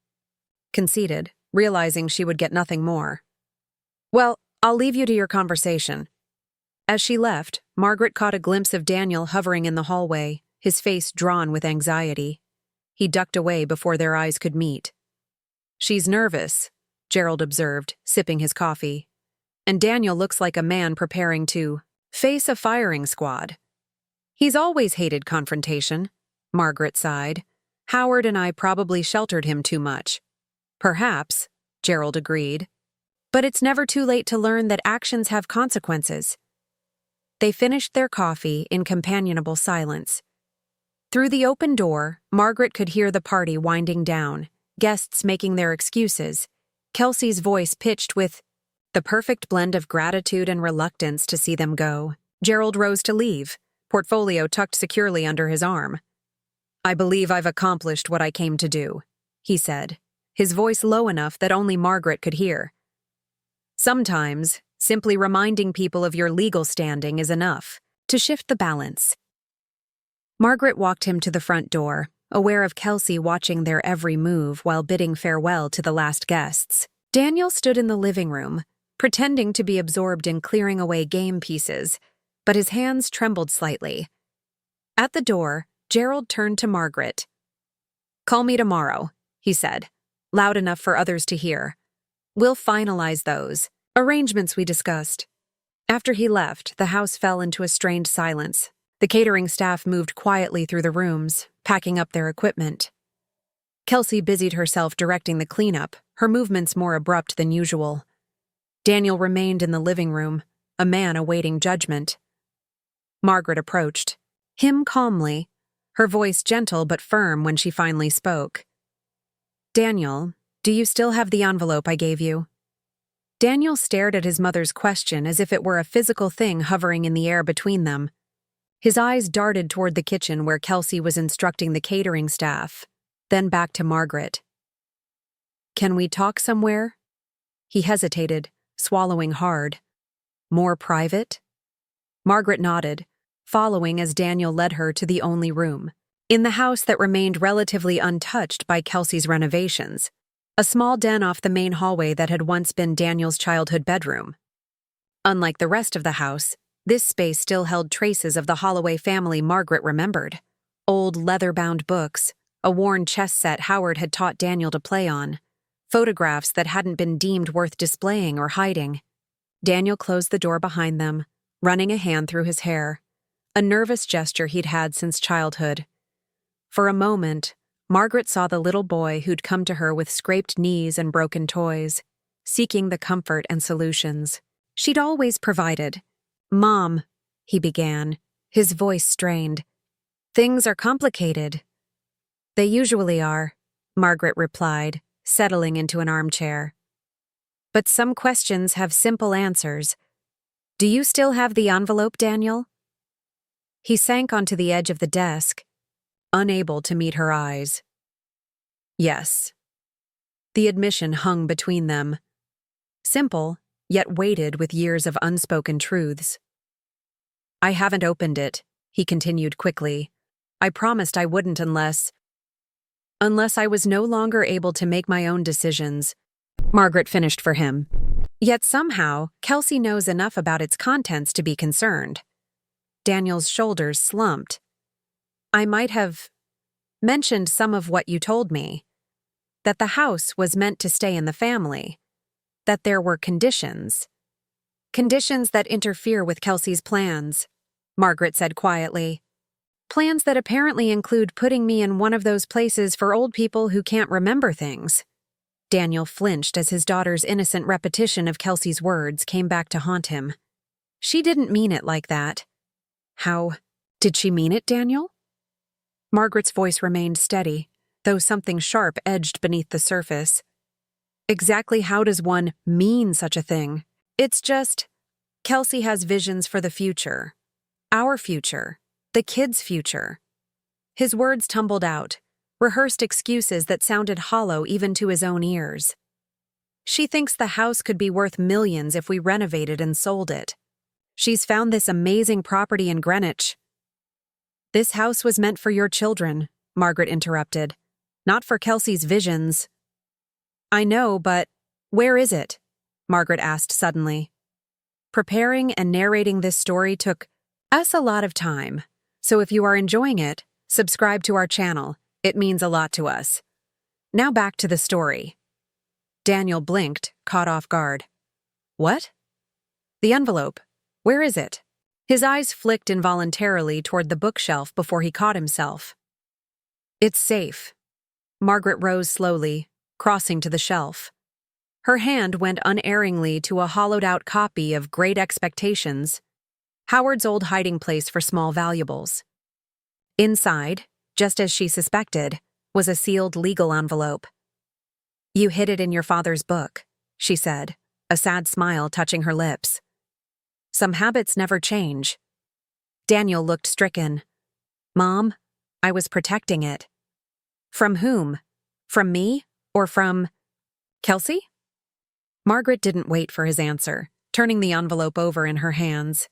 S1: conceded, realizing she would get nothing more. "Well, I'll leave you to your conversation." As she left, Margaret caught a glimpse of Daniel hovering in the hallway, his face drawn with anxiety. He ducked away before their eyes could meet. "She's nervous," Gerald observed, sipping his coffee. "And Daniel looks like a man preparing to face a firing squad." "He's always hated confrontation," Margaret sighed. "Howard and I probably sheltered him too much." "Perhaps," Gerald agreed. "But it's never too late to learn that actions have consequences." They finished their coffee in companionable silence. Through the open door, Margaret could hear the party winding down, guests making their excuses, Kelsey's voice pitched with the perfect blend of gratitude and reluctance to see them go. Gerald rose to leave, portfolio tucked securely under his arm. "I believe I've accomplished what I came to do," he said, his voice low enough that only Margaret could hear. "Sometimes, simply reminding people of your legal standing is enough to shift the balance." Margaret walked him to the front door, aware of Kelsey watching their every move while bidding farewell to the last guests. Daniel stood in the living room, pretending to be absorbed in clearing away game pieces, but his hands trembled slightly. At the door, Gerald turned to Margaret. "Call me tomorrow," he said, loud enough for others to hear. "We'll finalize those arrangements we discussed." After he left, the house fell into a strained silence. The catering staff moved quietly through the rooms, packing up their equipment. Kelsey busied herself directing the cleanup, her movements more abrupt than usual. Daniel remained in the living room, a man awaiting judgment. Margaret approached him calmly, her voice gentle but firm when she finally spoke. "Daniel, do you still have the envelope I gave you?" Daniel stared at his mother's question as if it were a physical thing hovering in the air between them. His eyes darted toward the kitchen where Kelsey was instructing the catering staff, then back to Margaret. "Can we talk somewhere?" He hesitated, swallowing hard. "More private?" Margaret nodded, following as Daniel led her to the only room in the house that remained relatively untouched by Kelsey's renovations, a small den off the main hallway that had once been Daniel's childhood bedroom. Unlike the rest of the house, this space still held traces of the Holloway family Margaret remembered. Old leather-bound books, a worn chess set Howard had taught Daniel to play on, photographs that hadn't been deemed worth displaying or hiding. Daniel closed the door behind them, running a hand through his hair, a nervous gesture he'd had since childhood. For a moment, Margaret saw the little boy who'd come to her with scraped knees and broken toys, seeking the comfort and solutions she'd always provided, Mom, he began, his voice strained. Things are complicated. They usually are, Margaret replied, settling into an armchair. But some questions have simple answers. Do you still have the envelope, Daniel? He sank onto the edge of the desk, unable to meet her eyes. Yes. The admission hung between them. Simple, yet weighted with years of unspoken truths. I haven't opened it, he continued quickly. I promised I wouldn't unless I was no longer able to make my own decisions. Margaret finished for him. Yet somehow, Kelsey knows enough about its contents to be concerned. Daniel's shoulders slumped. I might have mentioned some of what you told me. That the house was meant to stay in the family. That there were conditions. Conditions that interfere with Kelsey's plans, Margaret said quietly. Plans that apparently include putting me in one of those places for old people who can't remember things. Daniel flinched as his daughter's innocent repetition of Kelsey's words came back to haunt him. She didn't mean it like that. How did she mean it, Daniel? Margaret's voice remained steady, though something sharp edged beneath the surface. Exactly how does one mean such a thing? It's just, Kelsey has visions for the future. Our future. The kids' future. His words tumbled out, rehearsed excuses that sounded hollow even to his own ears. She thinks the house could be worth millions if we renovated and sold it. She's found this amazing property in Greenwich. This house was meant for your children, Margaret interrupted. Not for Kelsey's visions. I know, but where is it? Margaret asked suddenly. Preparing and narrating this story took us a lot of time. So if you are enjoying it, subscribe to our channel. It means a lot to us. Now back to the story. Daniel blinked, caught off guard. What? The envelope. Where is it? His eyes flicked involuntarily toward the bookshelf before he caught himself. It's safe. Margaret rose slowly, crossing to the shelf. Her hand went unerringly to a hollowed-out copy of Great Expectations, Howard's old hiding place for small valuables. Inside, just as she suspected, was a sealed legal envelope. You hid it in your father's book, she said, a sad smile touching her lips. Some habits never change. Daniel looked stricken. Mom, I was protecting it. From whom? From me? Or from Kelsey? Margaret didn't wait for his answer, turning the envelope over in her hands.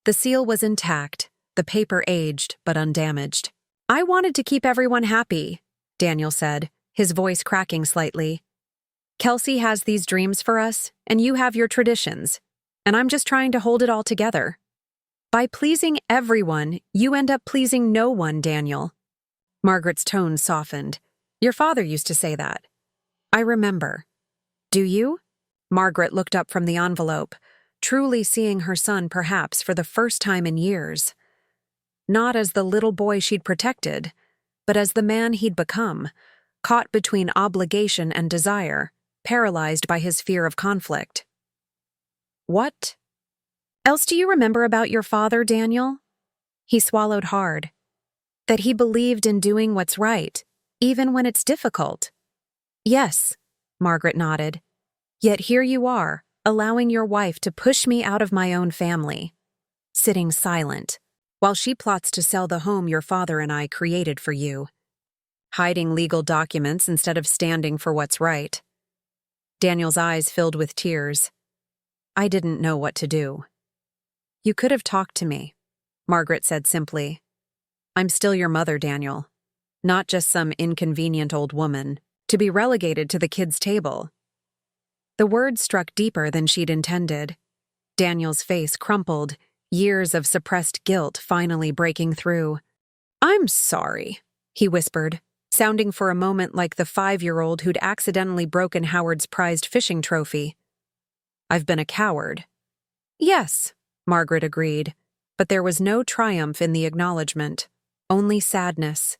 S1: The seal was intact, the paper aged but undamaged. I wanted to keep everyone happy, Daniel said, his voice cracking slightly. Kelsey has these dreams for us, and you have your traditions, and I'm just trying to hold it all together. By pleasing everyone, you end up pleasing no one, Daniel. Margaret's tone softened. Your father used to say that. I remember. Do you? Margaret looked up from the envelope, truly seeing her son perhaps for the first time in years. Not as the little boy she'd protected, but as the man he'd become, caught between obligation and desire, paralyzed by his fear of conflict. What else do you remember about your father, Daniel? He swallowed hard. That he believed in doing what's right, even when it's difficult. Yes, Margaret nodded. Yet here you are, allowing your wife to push me out of my own family, sitting silent, while she plots to sell the home your father and I created for you, hiding legal documents instead of standing for what's right. Daniel's eyes filled with tears. I didn't know what to do. You could have talked to me, Margaret said simply. I'm still your mother, Daniel, not just some inconvenient old woman, to be relegated to the kids' table. The words struck deeper than she'd intended. Daniel's face crumpled, years of suppressed guilt finally breaking through. I'm sorry, he whispered, sounding for a moment like the 5-year-old who'd accidentally broken Howard's prized fishing trophy. I've been a coward. Yes, Margaret agreed, but there was no triumph in the acknowledgement, only sadness.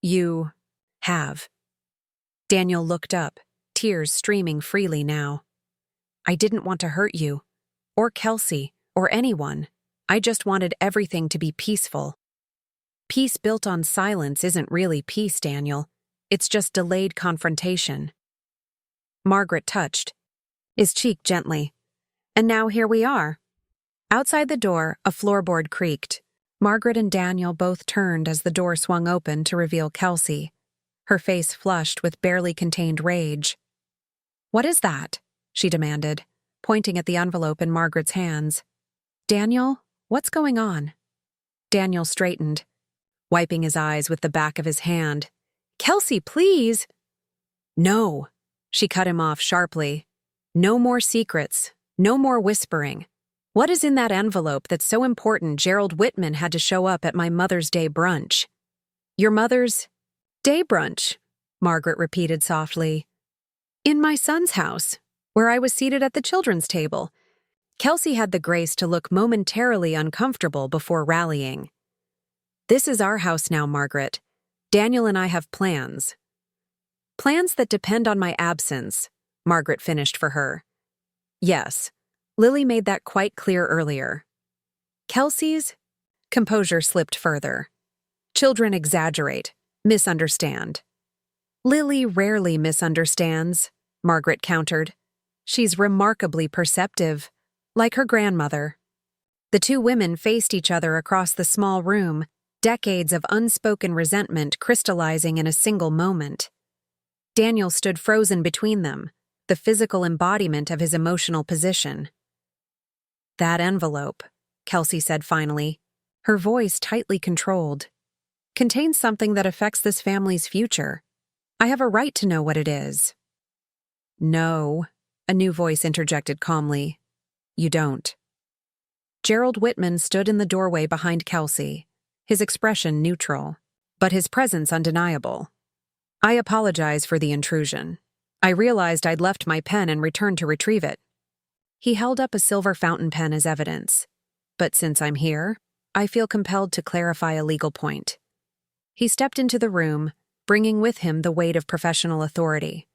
S1: You have. Daniel looked up, tears streaming freely now. I didn't want to hurt you, or Kelsey, or anyone. I just wanted everything to be peaceful. Peace built on silence isn't really peace, Daniel. It's just delayed confrontation. Margaret touched his cheek gently. And now here we are. Outside the door, a floorboard creaked. Margaret and Daniel both turned as the door swung open to reveal Kelsey, her face flushed with barely contained rage. "What is that?" she demanded, pointing at the envelope in Margaret's hands. "Daniel, what's going on?" Daniel straightened, wiping his eyes with the back of his hand. "Kelsey, please!" "No," she cut him off sharply. "No more secrets, no more whispering. What is in that envelope that's so important Gerald Whitman had to show up at my Mother's Day brunch?" "Your Mother's Day brunch," Margaret repeated softly. "In my son's house, where I was seated at the children's table." Kelsey had the grace to look momentarily uncomfortable before rallying. "This is our house now, Margaret. Daniel and I have plans." "Plans that depend on my absence," Margaret finished for her. "Yes, Lily made that quite clear earlier." Kelsey's composure slipped further. "Children exaggerate, misunderstand." "Lily rarely misunderstands," Margaret countered. "She's remarkably perceptive, like her grandmother." The two women faced each other across the small room, decades of unspoken resentment crystallizing in a single moment. Daniel stood frozen between them, the physical embodiment of his emotional position. "That envelope," Kelsey said finally, her voice tightly controlled, "contains something that affects this family's future. I have a right to know what it is." "No," a new voice interjected calmly. "You don't." Gerald Whitman stood in the doorway behind Kelsey, his expression neutral, but his presence undeniable. "I apologize for the intrusion. I realized I'd left my pen and returned to retrieve it." He held up a silver fountain pen as evidence. "But since I'm here, I feel compelled to clarify a legal point." He stepped into the room, bringing with him the weight of professional authority.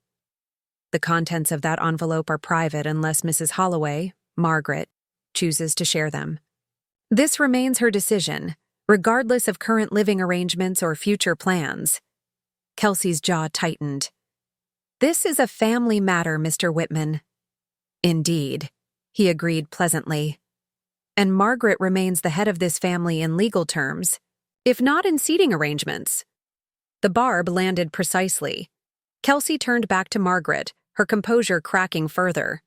S1: "The contents of that envelope are private unless Mrs. Holloway, Margaret, chooses to share them. This remains her decision, regardless of current living arrangements or future plans." Kelsey's jaw tightened. "This is a family matter, Mr. Whitman." "Indeed," he agreed pleasantly. "And Margaret remains the head of this family in legal terms, if not in seating arrangements." The barb landed precisely. Kelsey turned back to Margaret, her composure cracking further.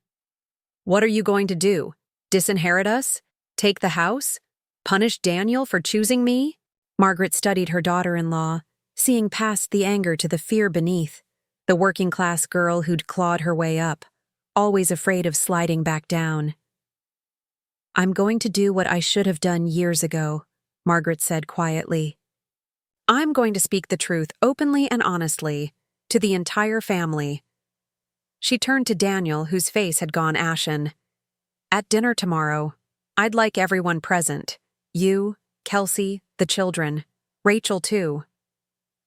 S1: "What are you going to do? Disinherit us? Take the house? Punish Daniel for choosing me?" Margaret studied her daughter-in-law, seeing past the anger to the fear beneath, the working-class girl who'd clawed her way up, always afraid of sliding back down. "I'm going to do what I should have done years ago," Margaret said quietly. "I'm going to speak the truth openly and honestly, to the entire family." She turned to Daniel, whose face had gone ashen. "At dinner tomorrow, I'd like everyone present. You, Kelsey, the children, Rachel too."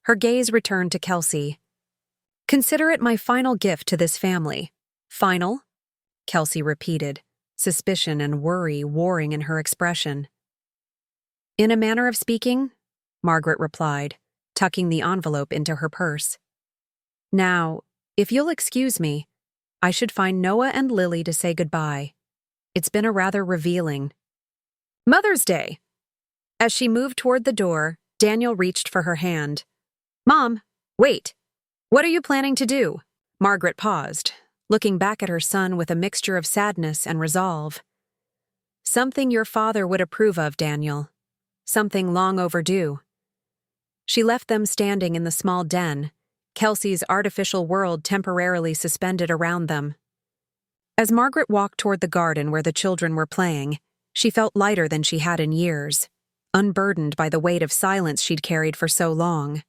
S1: Her gaze returned to Kelsey. "Consider it my final gift to this family." "Final?" Kelsey repeated, suspicion and worry warring in her expression. "In a manner of speaking," Margaret replied, tucking the envelope into her purse. "Now, if you'll excuse me, I should find Noah and Lily to say goodbye. It's been a rather revealing Mother's Day." As she moved toward the door, Daniel reached for her hand. "Mom, wait. What are you planning to do?" Margaret paused, looking back at her son with a mixture of sadness and resolve. "Something your father would approve of, Daniel. Something long overdue." She left them standing in the small den, Kelsey's artificial world temporarily suspended around them. As Margaret walked toward the garden where the children were playing, she felt lighter than she had in years, unburdened by the weight of silence she'd carried for so long.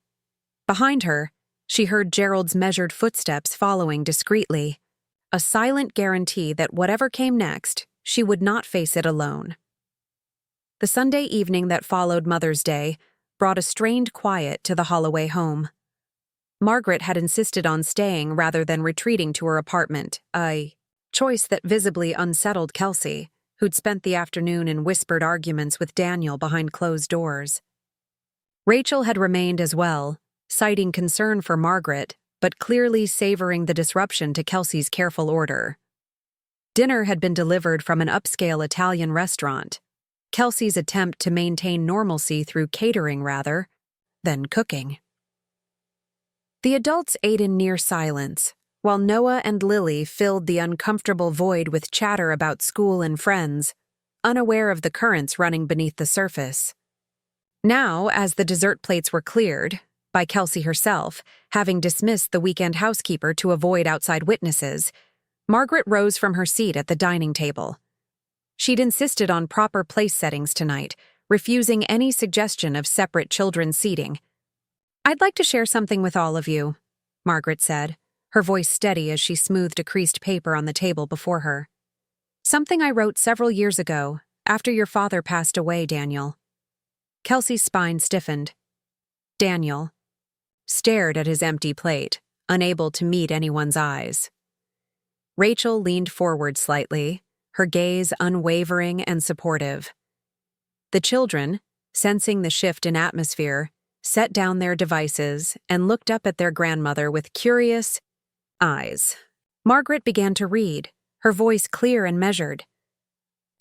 S1: Behind her, she heard Gerald's measured footsteps following discreetly, a silent guarantee that whatever came next, she would not face it alone. The Sunday evening that followed Mother's Day brought a strained quiet to the Holloway home. Margaret had insisted on staying rather than retreating to her apartment, a choice that visibly unsettled Kelsey, who'd spent the afternoon in whispered arguments with Daniel behind closed doors. Rachel had remained as well, citing concern for Margaret, but clearly savoring the disruption to Kelsey's careful order. Dinner had been delivered from an upscale Italian restaurant, Kelsey's attempt to maintain normalcy through catering rather than cooking. The adults ate in near silence, while Noah and Lily filled the uncomfortable void with chatter about school and friends, unaware of the currents running beneath the surface. Now, as the dessert plates were cleared, by Kelsey herself, having dismissed the weekend housekeeper to avoid outside witnesses, Margaret rose from her seat at the dining table. She'd insisted on proper place settings tonight, refusing any suggestion of separate children's seating. "I'd like to share something with all of you," Margaret said, her voice steady as she smoothed a creased paper on the table before her. "Something I wrote several years ago, after your father passed away, Daniel." Kelsey's spine stiffened. Daniel stared at his empty plate, unable to meet anyone's eyes. Rachel leaned forward slightly, her gaze unwavering and supportive. The children, sensing the shift in atmosphere, set down their devices and looked up at their grandmother with curious eyes. Margaret began to read, her voice clear and measured.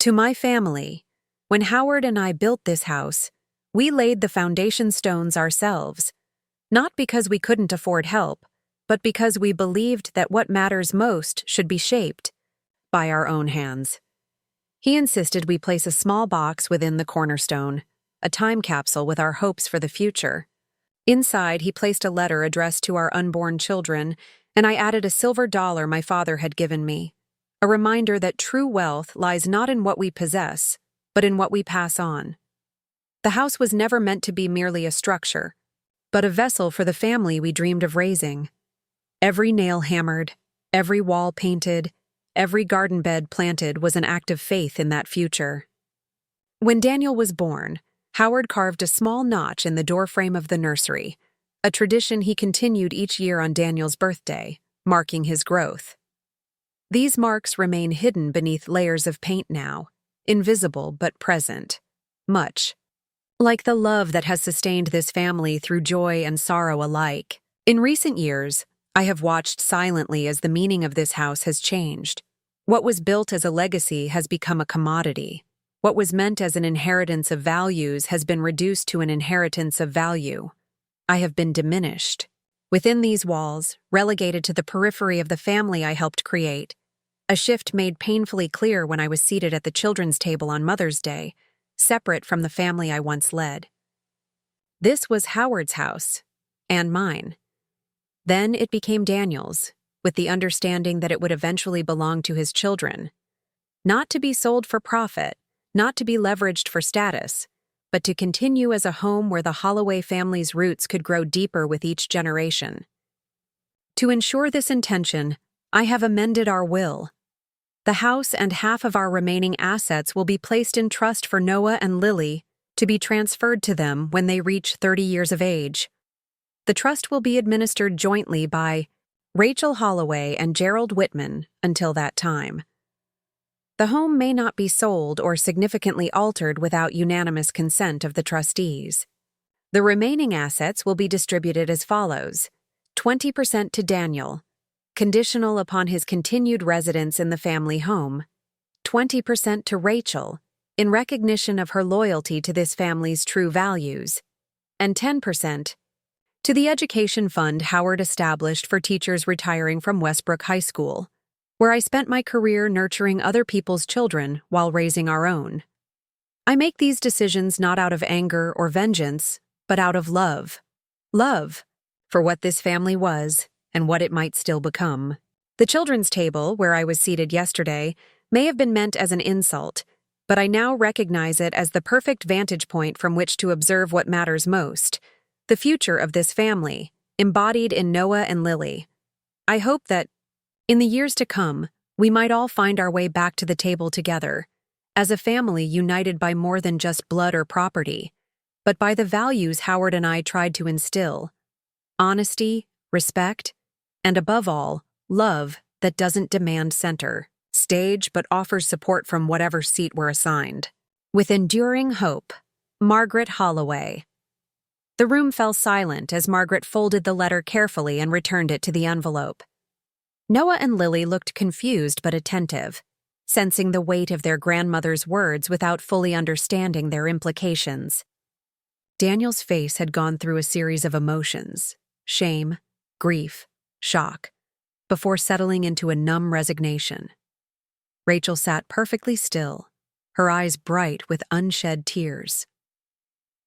S1: "To my family, when Howard and I built this house, we laid the foundation stones ourselves, not because we couldn't afford help, but because we believed that what matters most should be shaped by our own hands." He insisted we place a small box within the cornerstone, a time capsule with our hopes for the future. Inside, he placed a letter addressed to our unborn children, and I added a silver dollar my father had given me, a reminder that true wealth lies not in what we possess, but in what we pass on. The house was never meant to be merely a structure, but a vessel for the family we dreamed of raising. Every nail hammered, every wall painted, every garden bed planted was an act of faith in that future. When Daniel was born, Howard carved a small notch in the doorframe of the nursery, a tradition he continued each year on Daniel's birthday, marking his growth. These marks remain hidden beneath layers of paint now, invisible but present, much like the love that has sustained this family through joy and sorrow alike. In recent years, I have watched silently as the meaning of this house has changed. What was built as a legacy has become a commodity. What was meant as an inheritance of values has been reduced to an inheritance of value. I have been diminished. Within these walls, relegated to the periphery of the family I helped create, a shift made painfully clear when I was seated at the children's table on Mother's Day, separate from the family I once led. This was Howard's house, and mine. Then it became Daniel's, with the understanding that it would eventually belong to his children. Not to be sold for profit, not to be leveraged for status, but to continue as a home where the Holloway family's roots could grow deeper with each generation. To ensure this intention, I have amended our will. The house and half of our remaining assets will be placed in trust for Noah and Lily to be transferred to them when they reach 30 years of age. The trust will be administered jointly by Rachel Holloway and Gerald Whitman until that time. The home may not be sold or significantly altered without unanimous consent of the trustees. The remaining assets will be distributed as follows: 20% to Daniel, conditional upon his continued residence in the family home; 20% to Rachel, in recognition of her loyalty to this family's true values; and 10% to the education fund Howard established for teachers retiring from Westbrook High School, where I spent my career nurturing other people's children while raising our own. I make these decisions not out of anger or vengeance, but out of love. Love for what this family was and what it might still become. The children's table, where I was seated yesterday, may have been meant as an insult, but I now recognize it as the perfect vantage point from which to observe what matters most: the future of this family, embodied in Noah and Lily. I hope that, in the years to come, we might all find our way back to the table together, as a family united by more than just blood or property, but by the values Howard and I tried to instill: honesty, respect, and above all, love that doesn't demand center stage but offers support from whatever seat we're assigned. With enduring hope, Margaret Holloway. The room fell silent as Margaret folded the letter carefully and returned it to the envelope. Noah and Lily looked confused but attentive, sensing the weight of their grandmother's words without fully understanding their implications. Daniel's face had gone through a series of emotions: shame, grief, shock, before settling into a numb resignation. Rachel sat perfectly still, her eyes bright with unshed tears.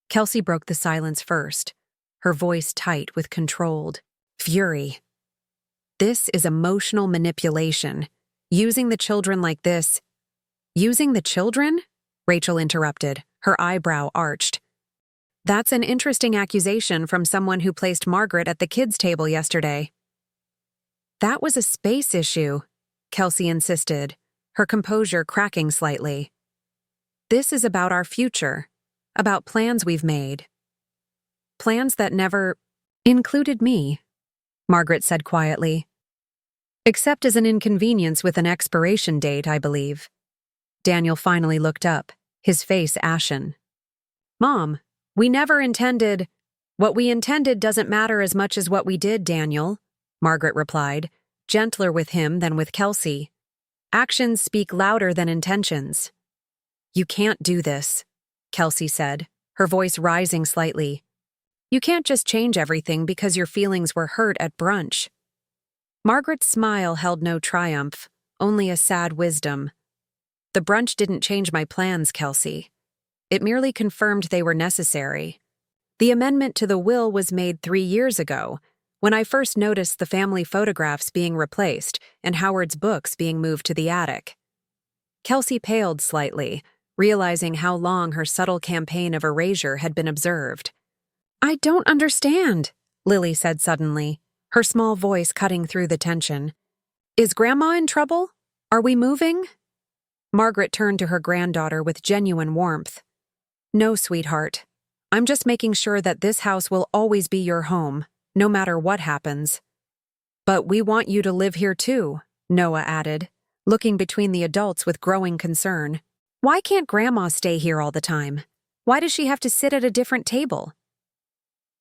S1: Kelsey broke the silence first, her voice tight with controlled fury. "This is emotional manipulation. Using the children like this." "Using the children?" Rachel interrupted, her eyebrow arched. "That's an interesting accusation from someone who placed Margaret at the kids' table yesterday." "That was a space issue," Kelsey insisted, her composure cracking slightly. "This is about our future, about plans we've made. Plans that never included me," Margaret said quietly. "Except as an inconvenience with an expiration date, I believe." Daniel finally looked up, his face ashen. "Mom, we never intended—" "What we intended doesn't matter as much as what we did, Daniel," Margaret replied, gentler with him than with Kelsey. "Actions speak louder than intentions." "You can't do this," Kelsey said, her voice rising slightly. "You can't just change everything because your feelings were hurt at brunch." Margaret's smile held no triumph, only a sad wisdom. "The brunch didn't change my plans, Kelsey. It merely confirmed they were necessary. The amendment to the will was made 3 years ago, when I first noticed the family photographs being replaced and Howard's books being moved to the attic." Kelsey paled slightly, realizing how long her subtle campaign of erasure had been observed. "I don't understand," Lily said suddenly, her small voice cutting through the tension. "Is Grandma in trouble? Are we moving?" Margaret turned to her granddaughter with genuine warmth. "No, sweetheart. I'm just making sure that this house will always be your home, no matter what happens." "But we want you to live here too," Noah added, looking between the adults with growing concern. "Why can't Grandma stay here all the time? Why does she have to sit at a different table?"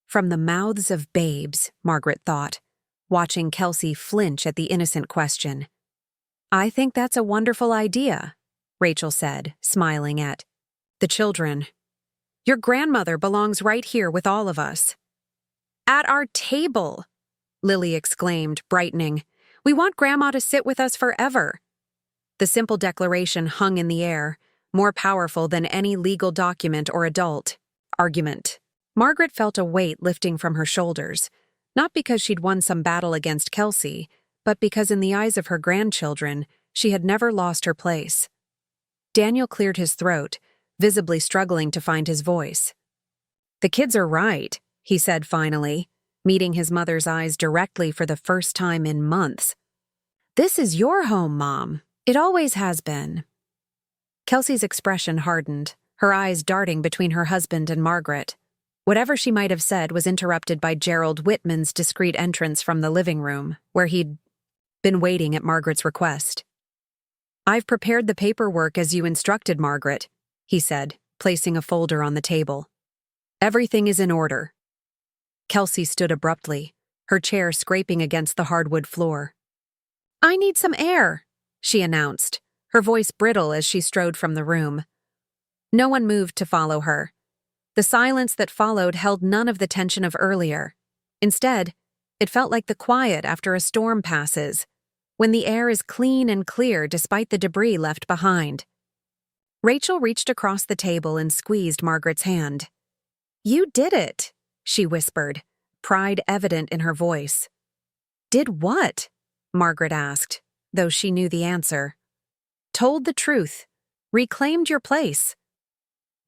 S1: From the mouths of babes, Margaret thought, watching Kelsey flinch at the innocent question. "I think that's a wonderful idea," Rachel said, smiling at the children. "Your grandmother belongs right here with all of us." "At our table," Lily exclaimed, brightening. "We want Grandma to sit with us forever." The simple declaration hung in the air, more powerful than any legal document or adult argument. Margaret felt a weight lifting from her shoulders, not because she'd won some battle against Kelsey, but because in the eyes of her grandchildren, she had never lost her place. Daniel cleared his throat, visibly struggling to find his voice. "The kids are right," he said finally, meeting his mother's eyes directly for the first time in months. "This is your home, Mom. It always has been." Kelsey's expression hardened, her eyes darting between her husband and Margaret. Whatever she might have said was interrupted by Gerald Whitman's discreet entrance from the living room, where he'd been waiting at Margaret's request. "I've prepared the paperwork as you instructed, Margaret," he said, placing a folder on the table. "Everything is in order." Kelsey stood abruptly, her chair scraping against the hardwood floor. "I need some air," she announced, her voice brittle as she strode from the room. No one moved to follow her. The silence that followed held none of the tension of earlier. Instead, it felt like the quiet after a storm passes, when the air is clean and clear despite the debris left behind. Rachel reached across the table and squeezed Margaret's hand. "You did it," she whispered, pride evident in her voice. "Did what?" Margaret asked, though she knew the answer. "Told the truth. Reclaimed your place."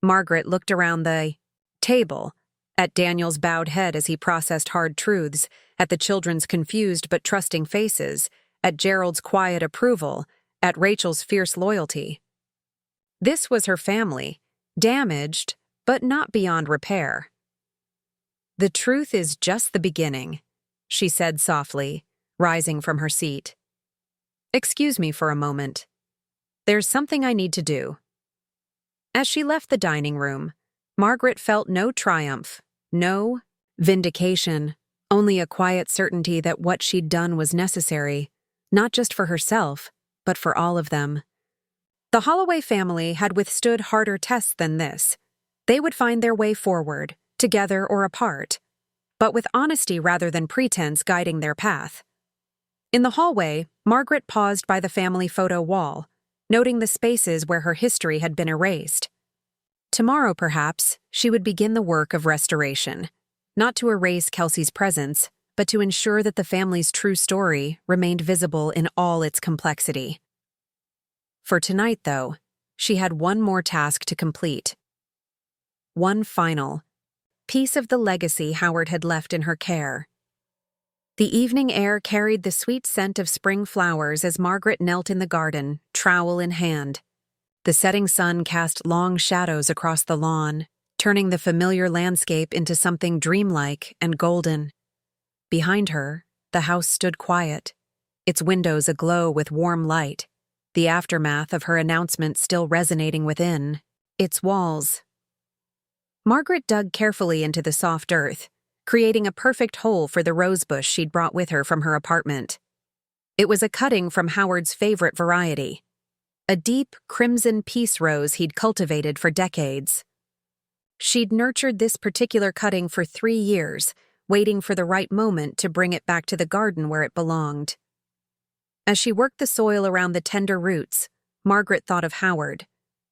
S1: Margaret looked around the table, at Daniel's bowed head as he processed hard truths, at the children's confused but trusting faces, at Gerald's quiet approval, at Rachel's fierce loyalty. This was her family, damaged, but not beyond repair. "The truth is just the beginning," she said softly, rising from her seat. "Excuse me for a moment." There's something I need to do." As she left the dining room, Margaret felt no triumph, no vindication, only a quiet certainty that what she'd done was necessary, not just for herself, but for all of them. The Holloway family had withstood harder tests than this. They would find their way forward, together or apart, but with honesty rather than pretense guiding their path. In the hallway, Margaret paused by the family photo wall, noting the spaces where her history had been erased. Tomorrow, perhaps, she would begin the work of restoration, not to erase Kelsey's presence, but to ensure that the family's true story remained visible in all its complexity. For tonight, though, she had one more task to complete. One final piece of the legacy Howard had left in her care. The evening air carried the sweet scent of spring flowers as Margaret knelt in the garden, trowel in hand. The setting sun cast long shadows across the lawn, turning the familiar landscape into something dreamlike and golden. Behind her, the house stood quiet, its windows aglow with warm light, the aftermath of her announcement still resonating within, its walls. Margaret dug carefully into the soft earth, creating a perfect hole for the rosebush she'd brought with her from her apartment. It was a cutting from Howard's favorite variety, a deep crimson peace rose he'd cultivated for decades. She'd nurtured this particular cutting for 3 years, waiting for the right moment to bring it back to the garden where it belonged. As she worked the soil around the tender roots, Margaret thought of Howard,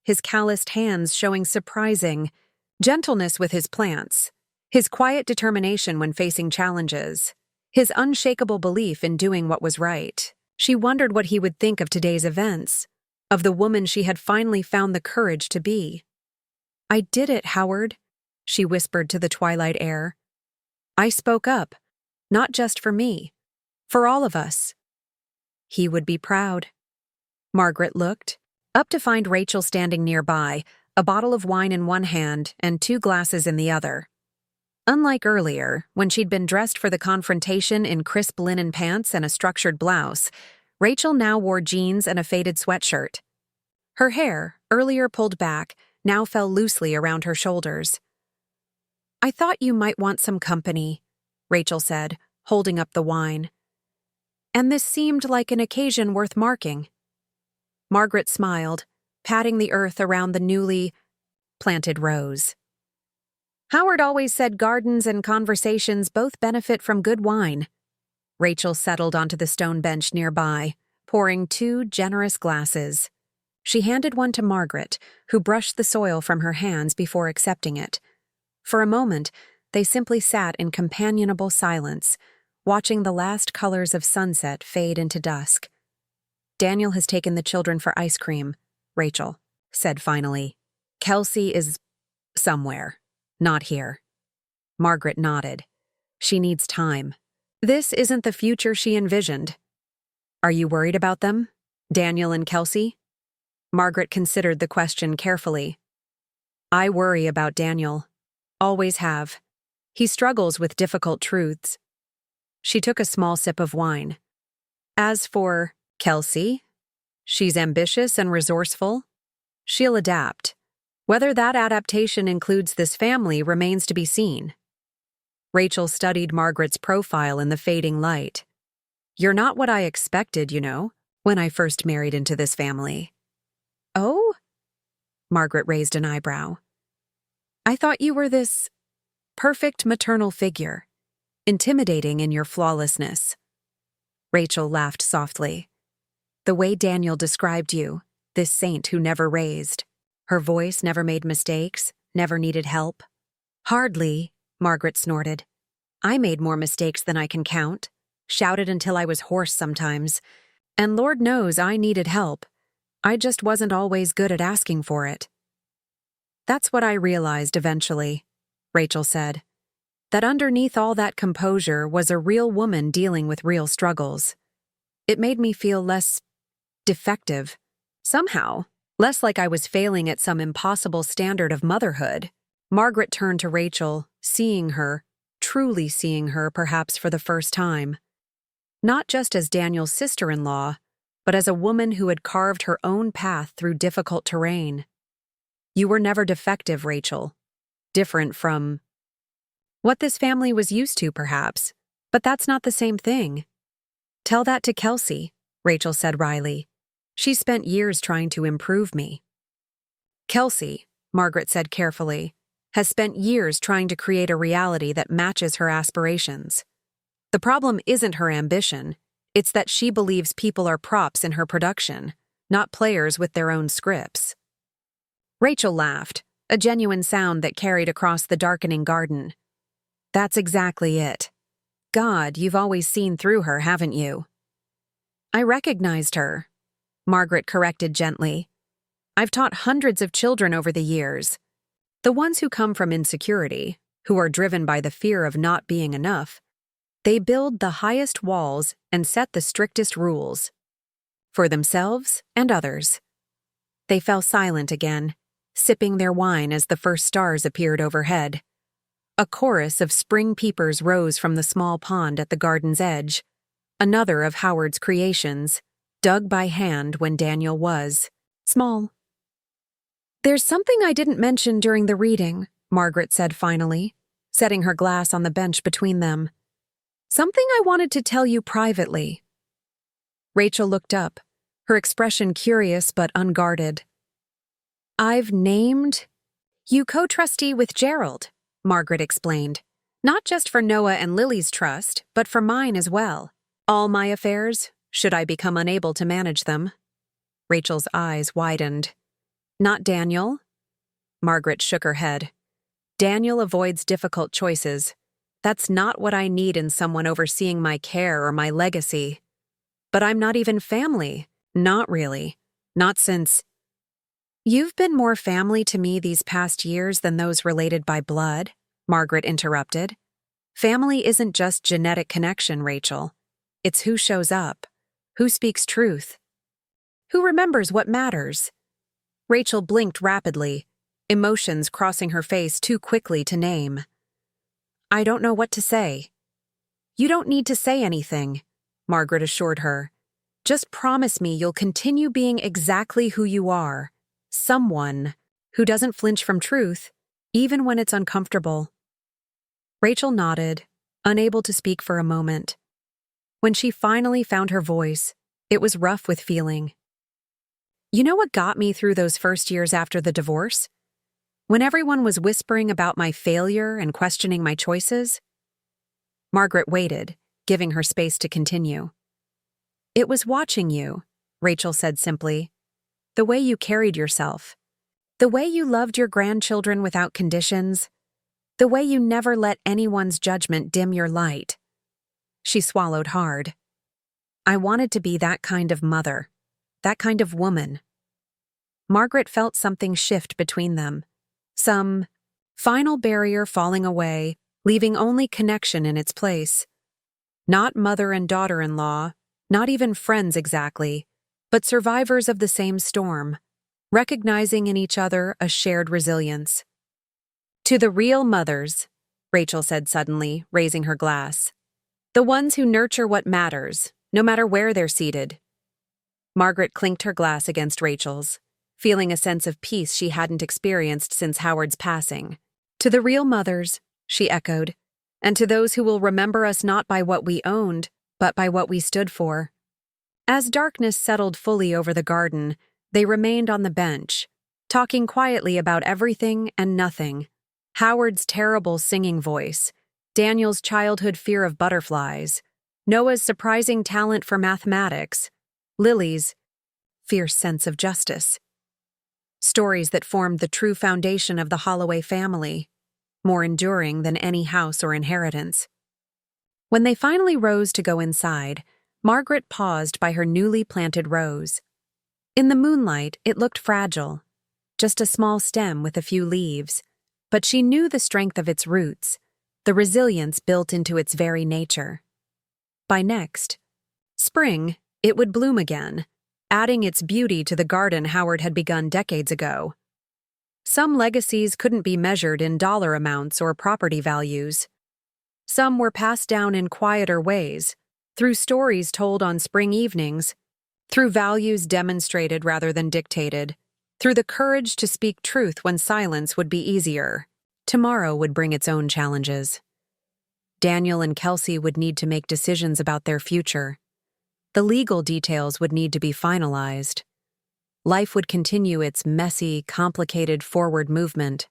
S1: his calloused hands showing surprising gentleness with his plants, his quiet determination when facing challenges, his unshakable belief in doing what was right. She wondered what he would think of today's events, of the woman she had finally found the courage to be. "I did it, Howard," she whispered to the twilight air. "I spoke up, not just for me, for all of us." He would be proud. Margaret looked up to find Rachel standing nearby, a bottle of wine in one hand and 2 glasses in the other. Unlike earlier, when she'd been dressed for the confrontation in crisp linen pants and a structured blouse, Rachel now wore jeans and a faded sweatshirt. Her hair, earlier pulled back, now fell loosely around her shoulders. "I thought you might want some company," Rachel said, holding up the wine. "And this seemed like an occasion worth marking." Margaret smiled, patting the earth around the newly planted rose. "Howard always said gardens and conversations both benefit from good wine." Rachel settled onto the stone bench nearby, pouring 2 generous glasses. She handed one to Margaret, who brushed the soil from her hands before accepting it. For a moment, they simply sat in companionable silence, watching the last colors of sunset fade into dusk. "Daniel has taken the children for ice cream," Rachel said finally. "Kelsey is somewhere, not here." Margaret nodded. She needs time. This isn't the future she envisioned. "Are you worried about them, Daniel and Kelsey?" Margaret considered the question carefully. "I worry about Daniel. Always have. He struggles with difficult truths." She took a small sip of wine. "As for Kelsey, she's ambitious and resourceful. She'll adapt. Whether that adaptation includes this family remains to be seen." Rachel studied Margaret's profile in the fading light. "You're not what I expected, when I first married into this family." "Oh?" Margaret raised an eyebrow. "I thought you were this perfect maternal figure, intimidating in your flawlessness." Rachel laughed softly. "The way Daniel described you, this saint who never raised. Her voice never made mistakes, never needed help." "Hardly," Margaret snorted. "I made more mistakes than I can count, shouted until I was hoarse sometimes, and Lord knows I needed help. I just wasn't always good at asking for it." "That's what I realized eventually," Rachel said. "That underneath all that composure was a real woman dealing with real struggles. It made me feel less defective. Somehow, less like I was failing at some impossible standard of motherhood." Margaret turned to Rachel, seeing her, truly seeing her perhaps for the first time. Not just as Daniel's sister-in-law, but as a woman who had carved her own path through difficult terrain. You were never defective, Rachel. Different from what this family was used to, perhaps, but that's not the same thing. Tell that to Kelsey, Rachel said wryly. She spent years trying to improve me. Kelsey, Margaret said carefully, has spent years trying to create a reality that matches her aspirations. The problem isn't her ambition, it's that she believes people are props in her production, not players with their own scripts. Rachel laughed, a genuine sound that carried across the darkening garden. That's exactly it. God, you've always seen through her, haven't you? I recognized her, Margaret corrected gently. I've taught hundreds of children over the years. The ones who come from insecurity, who are driven by the fear of not being enough, they build the highest walls and set the strictest rules. For themselves and others. They fell silent again, sipping their wine as the first stars appeared overhead. A chorus of spring peepers rose from the small pond at the garden's edge, another of Howard's creations, dug by hand when Daniel was small. There's something I didn't mention during the reading, Margaret said finally, setting her glass on the bench between them. Something I wanted to tell you privately. Rachel looked up, her expression curious but unguarded. I've named you co-trustee with Gerald, Margaret explained. Not just for Noah and Lily's trust, but for mine as well. All my affairs, should I become unable to manage them. Rachel's eyes widened. Not Daniel? Margaret shook her head. Daniel avoids difficult choices. That's not what I need in someone overseeing my care or my legacy. But I'm not even family. Not really. Not since... You've been more family to me these past years than those related by blood, Margaret interrupted. Family isn't just genetic connection, Rachel. It's who shows up, who speaks truth, who remembers what matters. Rachel blinked rapidly, emotions crossing her face too quickly to name. I don't know what to say. You don't need to say anything, Margaret assured her. Just promise me you'll continue being exactly who you are. Someone who doesn't flinch from truth, even when it's uncomfortable. Rachel nodded, unable to speak for a moment. When she finally found her voice, it was rough with feeling. You know what got me through those first years after the divorce? When everyone was whispering about my failure and questioning my choices? Margaret waited, giving her space to continue. It was watching you, Rachel said simply. The way you carried yourself. The way you loved your grandchildren without conditions. The way you never let anyone's judgment dim your light. She swallowed hard. I wanted to be that kind of mother. That kind of woman. Margaret felt something shift between them. Some final barrier falling away, leaving only connection in its place. Not mother and daughter-in-law, not even friends exactly, but survivors of the same storm, recognizing in each other a shared resilience. To the real mothers, Rachel said suddenly, raising her glass. The ones who nurture what matters, no matter where they're seated. Margaret clinked her glass against Rachel's, feeling a sense of peace she hadn't experienced since Howard's passing. To the real mothers, she echoed, and to those who will remember us not by what we owned, but by what we stood for. As darkness settled fully over the garden, they remained on the bench, talking quietly about everything and nothing. Howard's terrible singing voice, Daniel's childhood fear of butterflies, Noah's surprising talent for mathematics, Lily's fierce sense of justice. Stories that formed the true foundation of the Holloway family, more enduring than any house or inheritance. When they finally rose to go inside, Margaret paused by her newly planted rose. In the moonlight, it looked fragile, just a small stem with a few leaves, but she knew the strength of its roots, the resilience built into its very nature. By next spring, it would bloom again, adding its beauty to the garden Howard had begun decades ago. Some legacies couldn't be measured in dollar amounts or property values. Some were passed down in quieter ways, through stories told on spring evenings, through values demonstrated rather than dictated, through the courage to speak truth when silence would be easier. Tomorrow would bring its own challenges. Daniel and Kelsey would need to make decisions about their future. The legal details would need to be finalized. Life would continue its messy, complicated forward movement.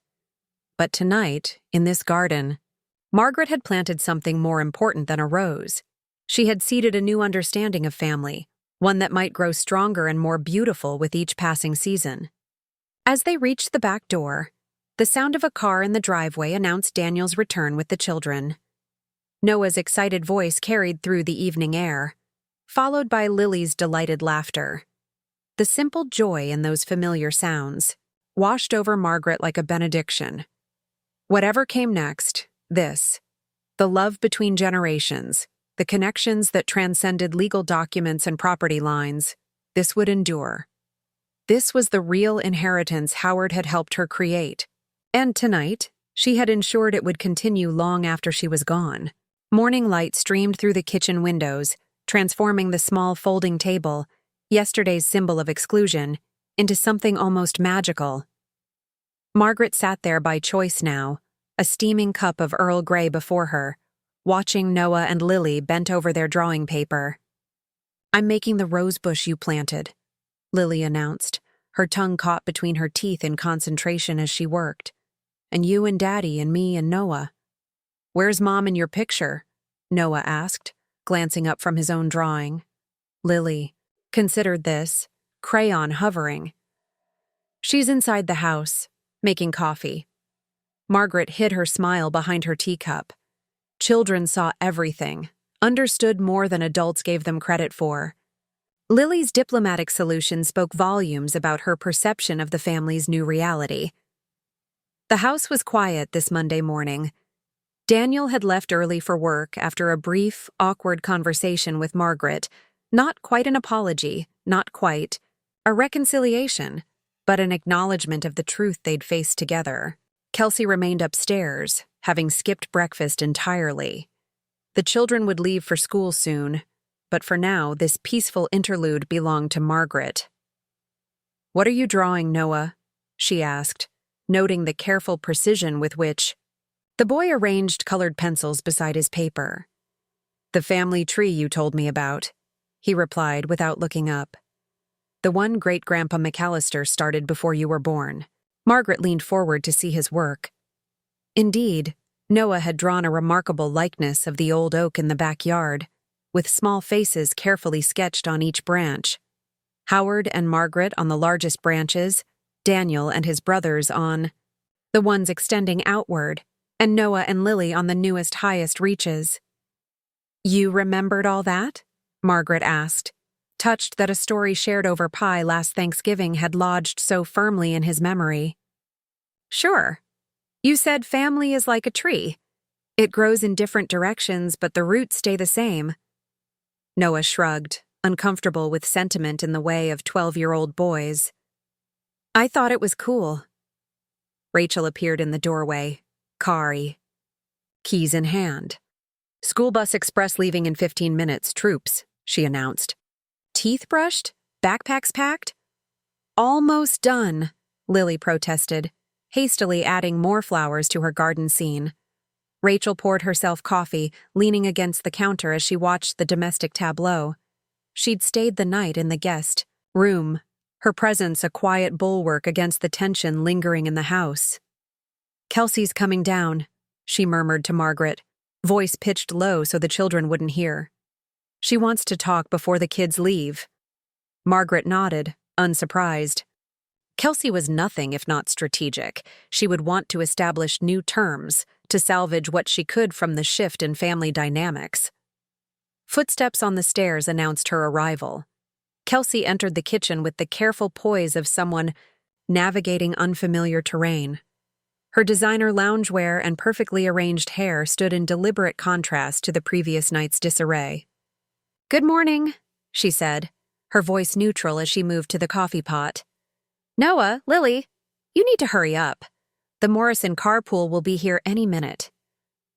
S1: But tonight, in this garden, Margaret had planted something more important than a rose. She had seeded a new understanding of family, one that might grow stronger and more beautiful with each passing season. As they reached the back door, the sound of a car in the driveway announced Daniel's return with the children. Noah's excited voice carried through the evening air, followed by Lily's delighted laughter. The simple joy in those familiar sounds washed over Margaret like a benediction. Whatever came next, this, the love between generations, the connections that transcended legal documents and property lines, this would endure. This was the real inheritance Howard had helped her create. And tonight, she had ensured it would continue long after she was gone. Morning light streamed through the kitchen windows, transforming the small folding table, yesterday's symbol of exclusion, into something almost magical. Margaret sat there by choice now, a steaming cup of Earl Grey before her, watching Noah and Lily bent over their drawing paper. "I'm making the rose bush you planted," Lily announced, her tongue caught between her teeth in concentration as she worked. "And you and Daddy and me and Noah." "Where's Mom in your picture?" Noah asked, glancing up from his own drawing. Lily considered this, crayon hovering. "She's inside the house, making coffee." Margaret hid her smile behind her teacup. Children saw everything, understood more than adults gave them credit for. Lily's diplomatic solution spoke volumes about her perception of the family's new reality. The house was quiet this Monday morning. Daniel had left early for work after a brief, awkward conversation with Margaret. Not quite an apology, not quite a reconciliation, but an acknowledgement of the truth they'd faced together. Kelsey remained upstairs, having skipped breakfast entirely. The children would leave for school soon, but for now, this peaceful interlude belonged to Margaret. "What are you drawing, Noah?" she asked, noting the careful precision with which the boy arranged colored pencils beside his paper. "The family tree you told me about," he replied without looking up. "The one Great-Grandpa McAllister started before you were born." Margaret leaned forward to see his work. Indeed, Noah had drawn a remarkable likeness of the old oak in the backyard, with small faces carefully sketched on each branch. Howard and Margaret on the largest branches, Daniel and his brothers on the ones extending outward, and Noah and Lily on the newest, highest reaches. "You remembered all that?" Margaret asked, touched that a story shared over pie last Thanksgiving had lodged so firmly in his memory. "Sure. You said family is like a tree. It grows in different directions, but the roots stay the same." Noah shrugged, uncomfortable with sentiment in the way of 12-year-old boys. "I thought it was cool." Rachel appeared in the doorway, Kari, keys in hand. "School bus express leaving in 15 minutes, troops," she announced. "Teeth brushed? Backpacks packed?" "Almost done," Lily protested, hastily adding more flowers to her garden scene. Rachel poured herself coffee, leaning against the counter as she watched the domestic tableau. She'd stayed the night in the guest room, her presence a quiet bulwark against the tension lingering in the house. "Kelsey's coming down," she murmured to Margaret, voice pitched low so the children wouldn't hear. "She wants to talk before the kids leave." Margaret nodded, unsurprised. Kelsey was nothing if not strategic. She would want to establish new terms, to salvage what she could from the shift in family dynamics. Footsteps on the stairs announced her arrival. Kelsey entered the kitchen with the careful poise of someone navigating unfamiliar terrain. Her designer loungewear and perfectly arranged hair stood in deliberate contrast to the previous night's disarray. "Good morning," she said, her voice neutral as she moved to the coffee pot. "Noah, Lily, you need to hurry up. The Morrison carpool will be here any minute."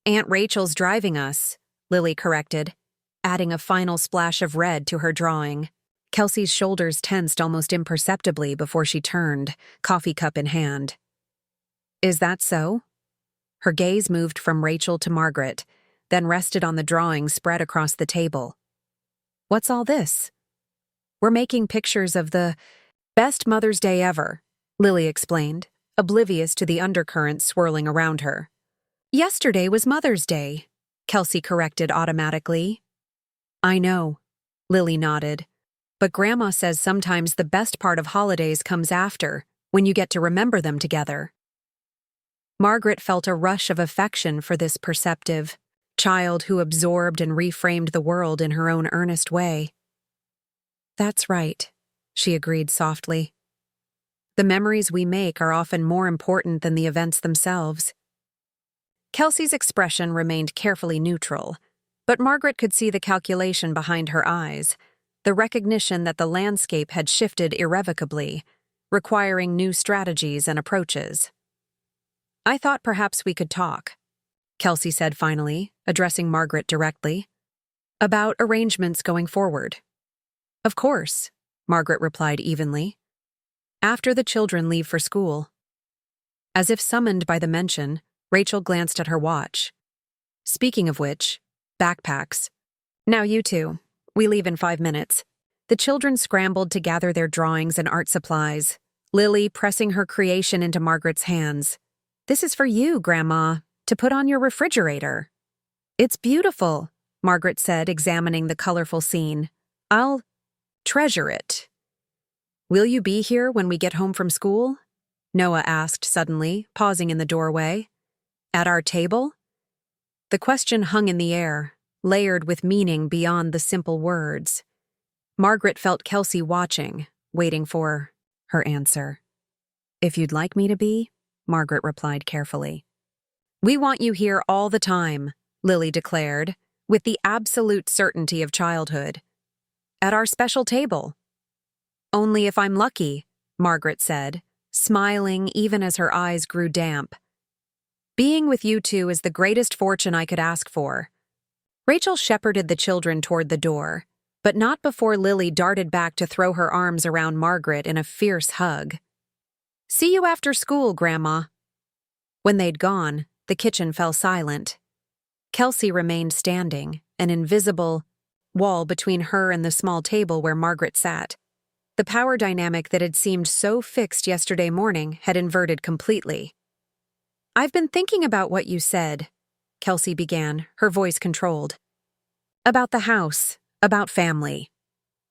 S1: "Aunt Rachel's driving us," Lily corrected, adding a final splash of red to her drawing. Kelsey's shoulders tensed almost imperceptibly before she turned, coffee cup in hand. Is that so? Her gaze moved from Rachel to Margaret, then rested on the drawings spread across the table. What's all this? We're making pictures of the best Mother's Day ever, Lily explained, oblivious to the undercurrents swirling around her. Yesterday was Mother's Day, Kelsey corrected automatically. I know, Lily nodded. But Grandma says sometimes the best part of holidays comes after, when you get to remember them together. Margaret felt a rush of affection for this perceptive child who absorbed and reframed the world in her own earnest way. That's right, she agreed softly. The memories we make are often more important than the events themselves. Kelsey's expression remained carefully neutral, but Margaret could see the calculation behind her eyes, the recognition that the landscape had shifted irrevocably, requiring new strategies and approaches. I thought perhaps we could talk, Kelsey said finally, addressing Margaret directly, about arrangements going forward. Of course, Margaret replied evenly. After the children leave for school. As if summoned by the mention, Rachel glanced at her watch. Speaking of which, backpacks. Now you two. We leave in 5 minutes. The children scrambled to gather their drawings and art supplies, Lily pressing her creation into Margaret's hands. This is for you, Grandma, to put on your refrigerator. It's beautiful, Margaret said, examining the colorful scene. I'll treasure it. Will you be here when we get home from school? Noah asked suddenly, pausing in the doorway. At our table? The question hung in the air, layered with meaning beyond the simple words. Margaret felt Kelsey watching, waiting for her answer. If you'd like me to be, Margaret replied carefully. We want you here all the time, Lily declared, with the absolute certainty of childhood. At our special table. Only if I'm lucky, Margaret said, smiling even as her eyes grew damp. Being with you two is the greatest fortune I could ask for. Rachel shepherded the children toward the door, but not before Lily darted back to throw her arms around Margaret in a fierce hug. See you after school, Grandma. When they'd gone, the kitchen fell silent. Kelsey remained standing, an invisible wall between her and the small table where Margaret sat. The power dynamic that had seemed so fixed yesterday morning had inverted completely. I've been thinking about what you said, Kelsey began, her voice controlled. About the house, about family.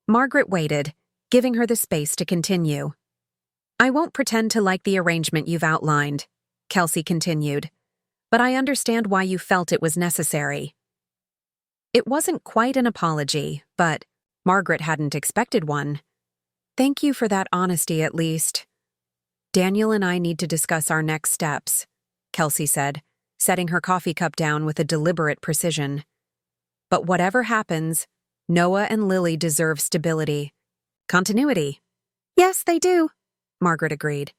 S1: Margaret waited, giving her the space to continue. I won't pretend to like the arrangement you've outlined, Kelsey continued, but I understand why you felt it was necessary. It wasn't quite an apology, but Margaret hadn't expected one. Thank you for that honesty at least. Daniel and I need to discuss our next steps, Kelsey said, setting her coffee cup down with a deliberate precision. But whatever happens, Noah and Lily deserve stability. Continuity. Yes, they do, Margaret agreed.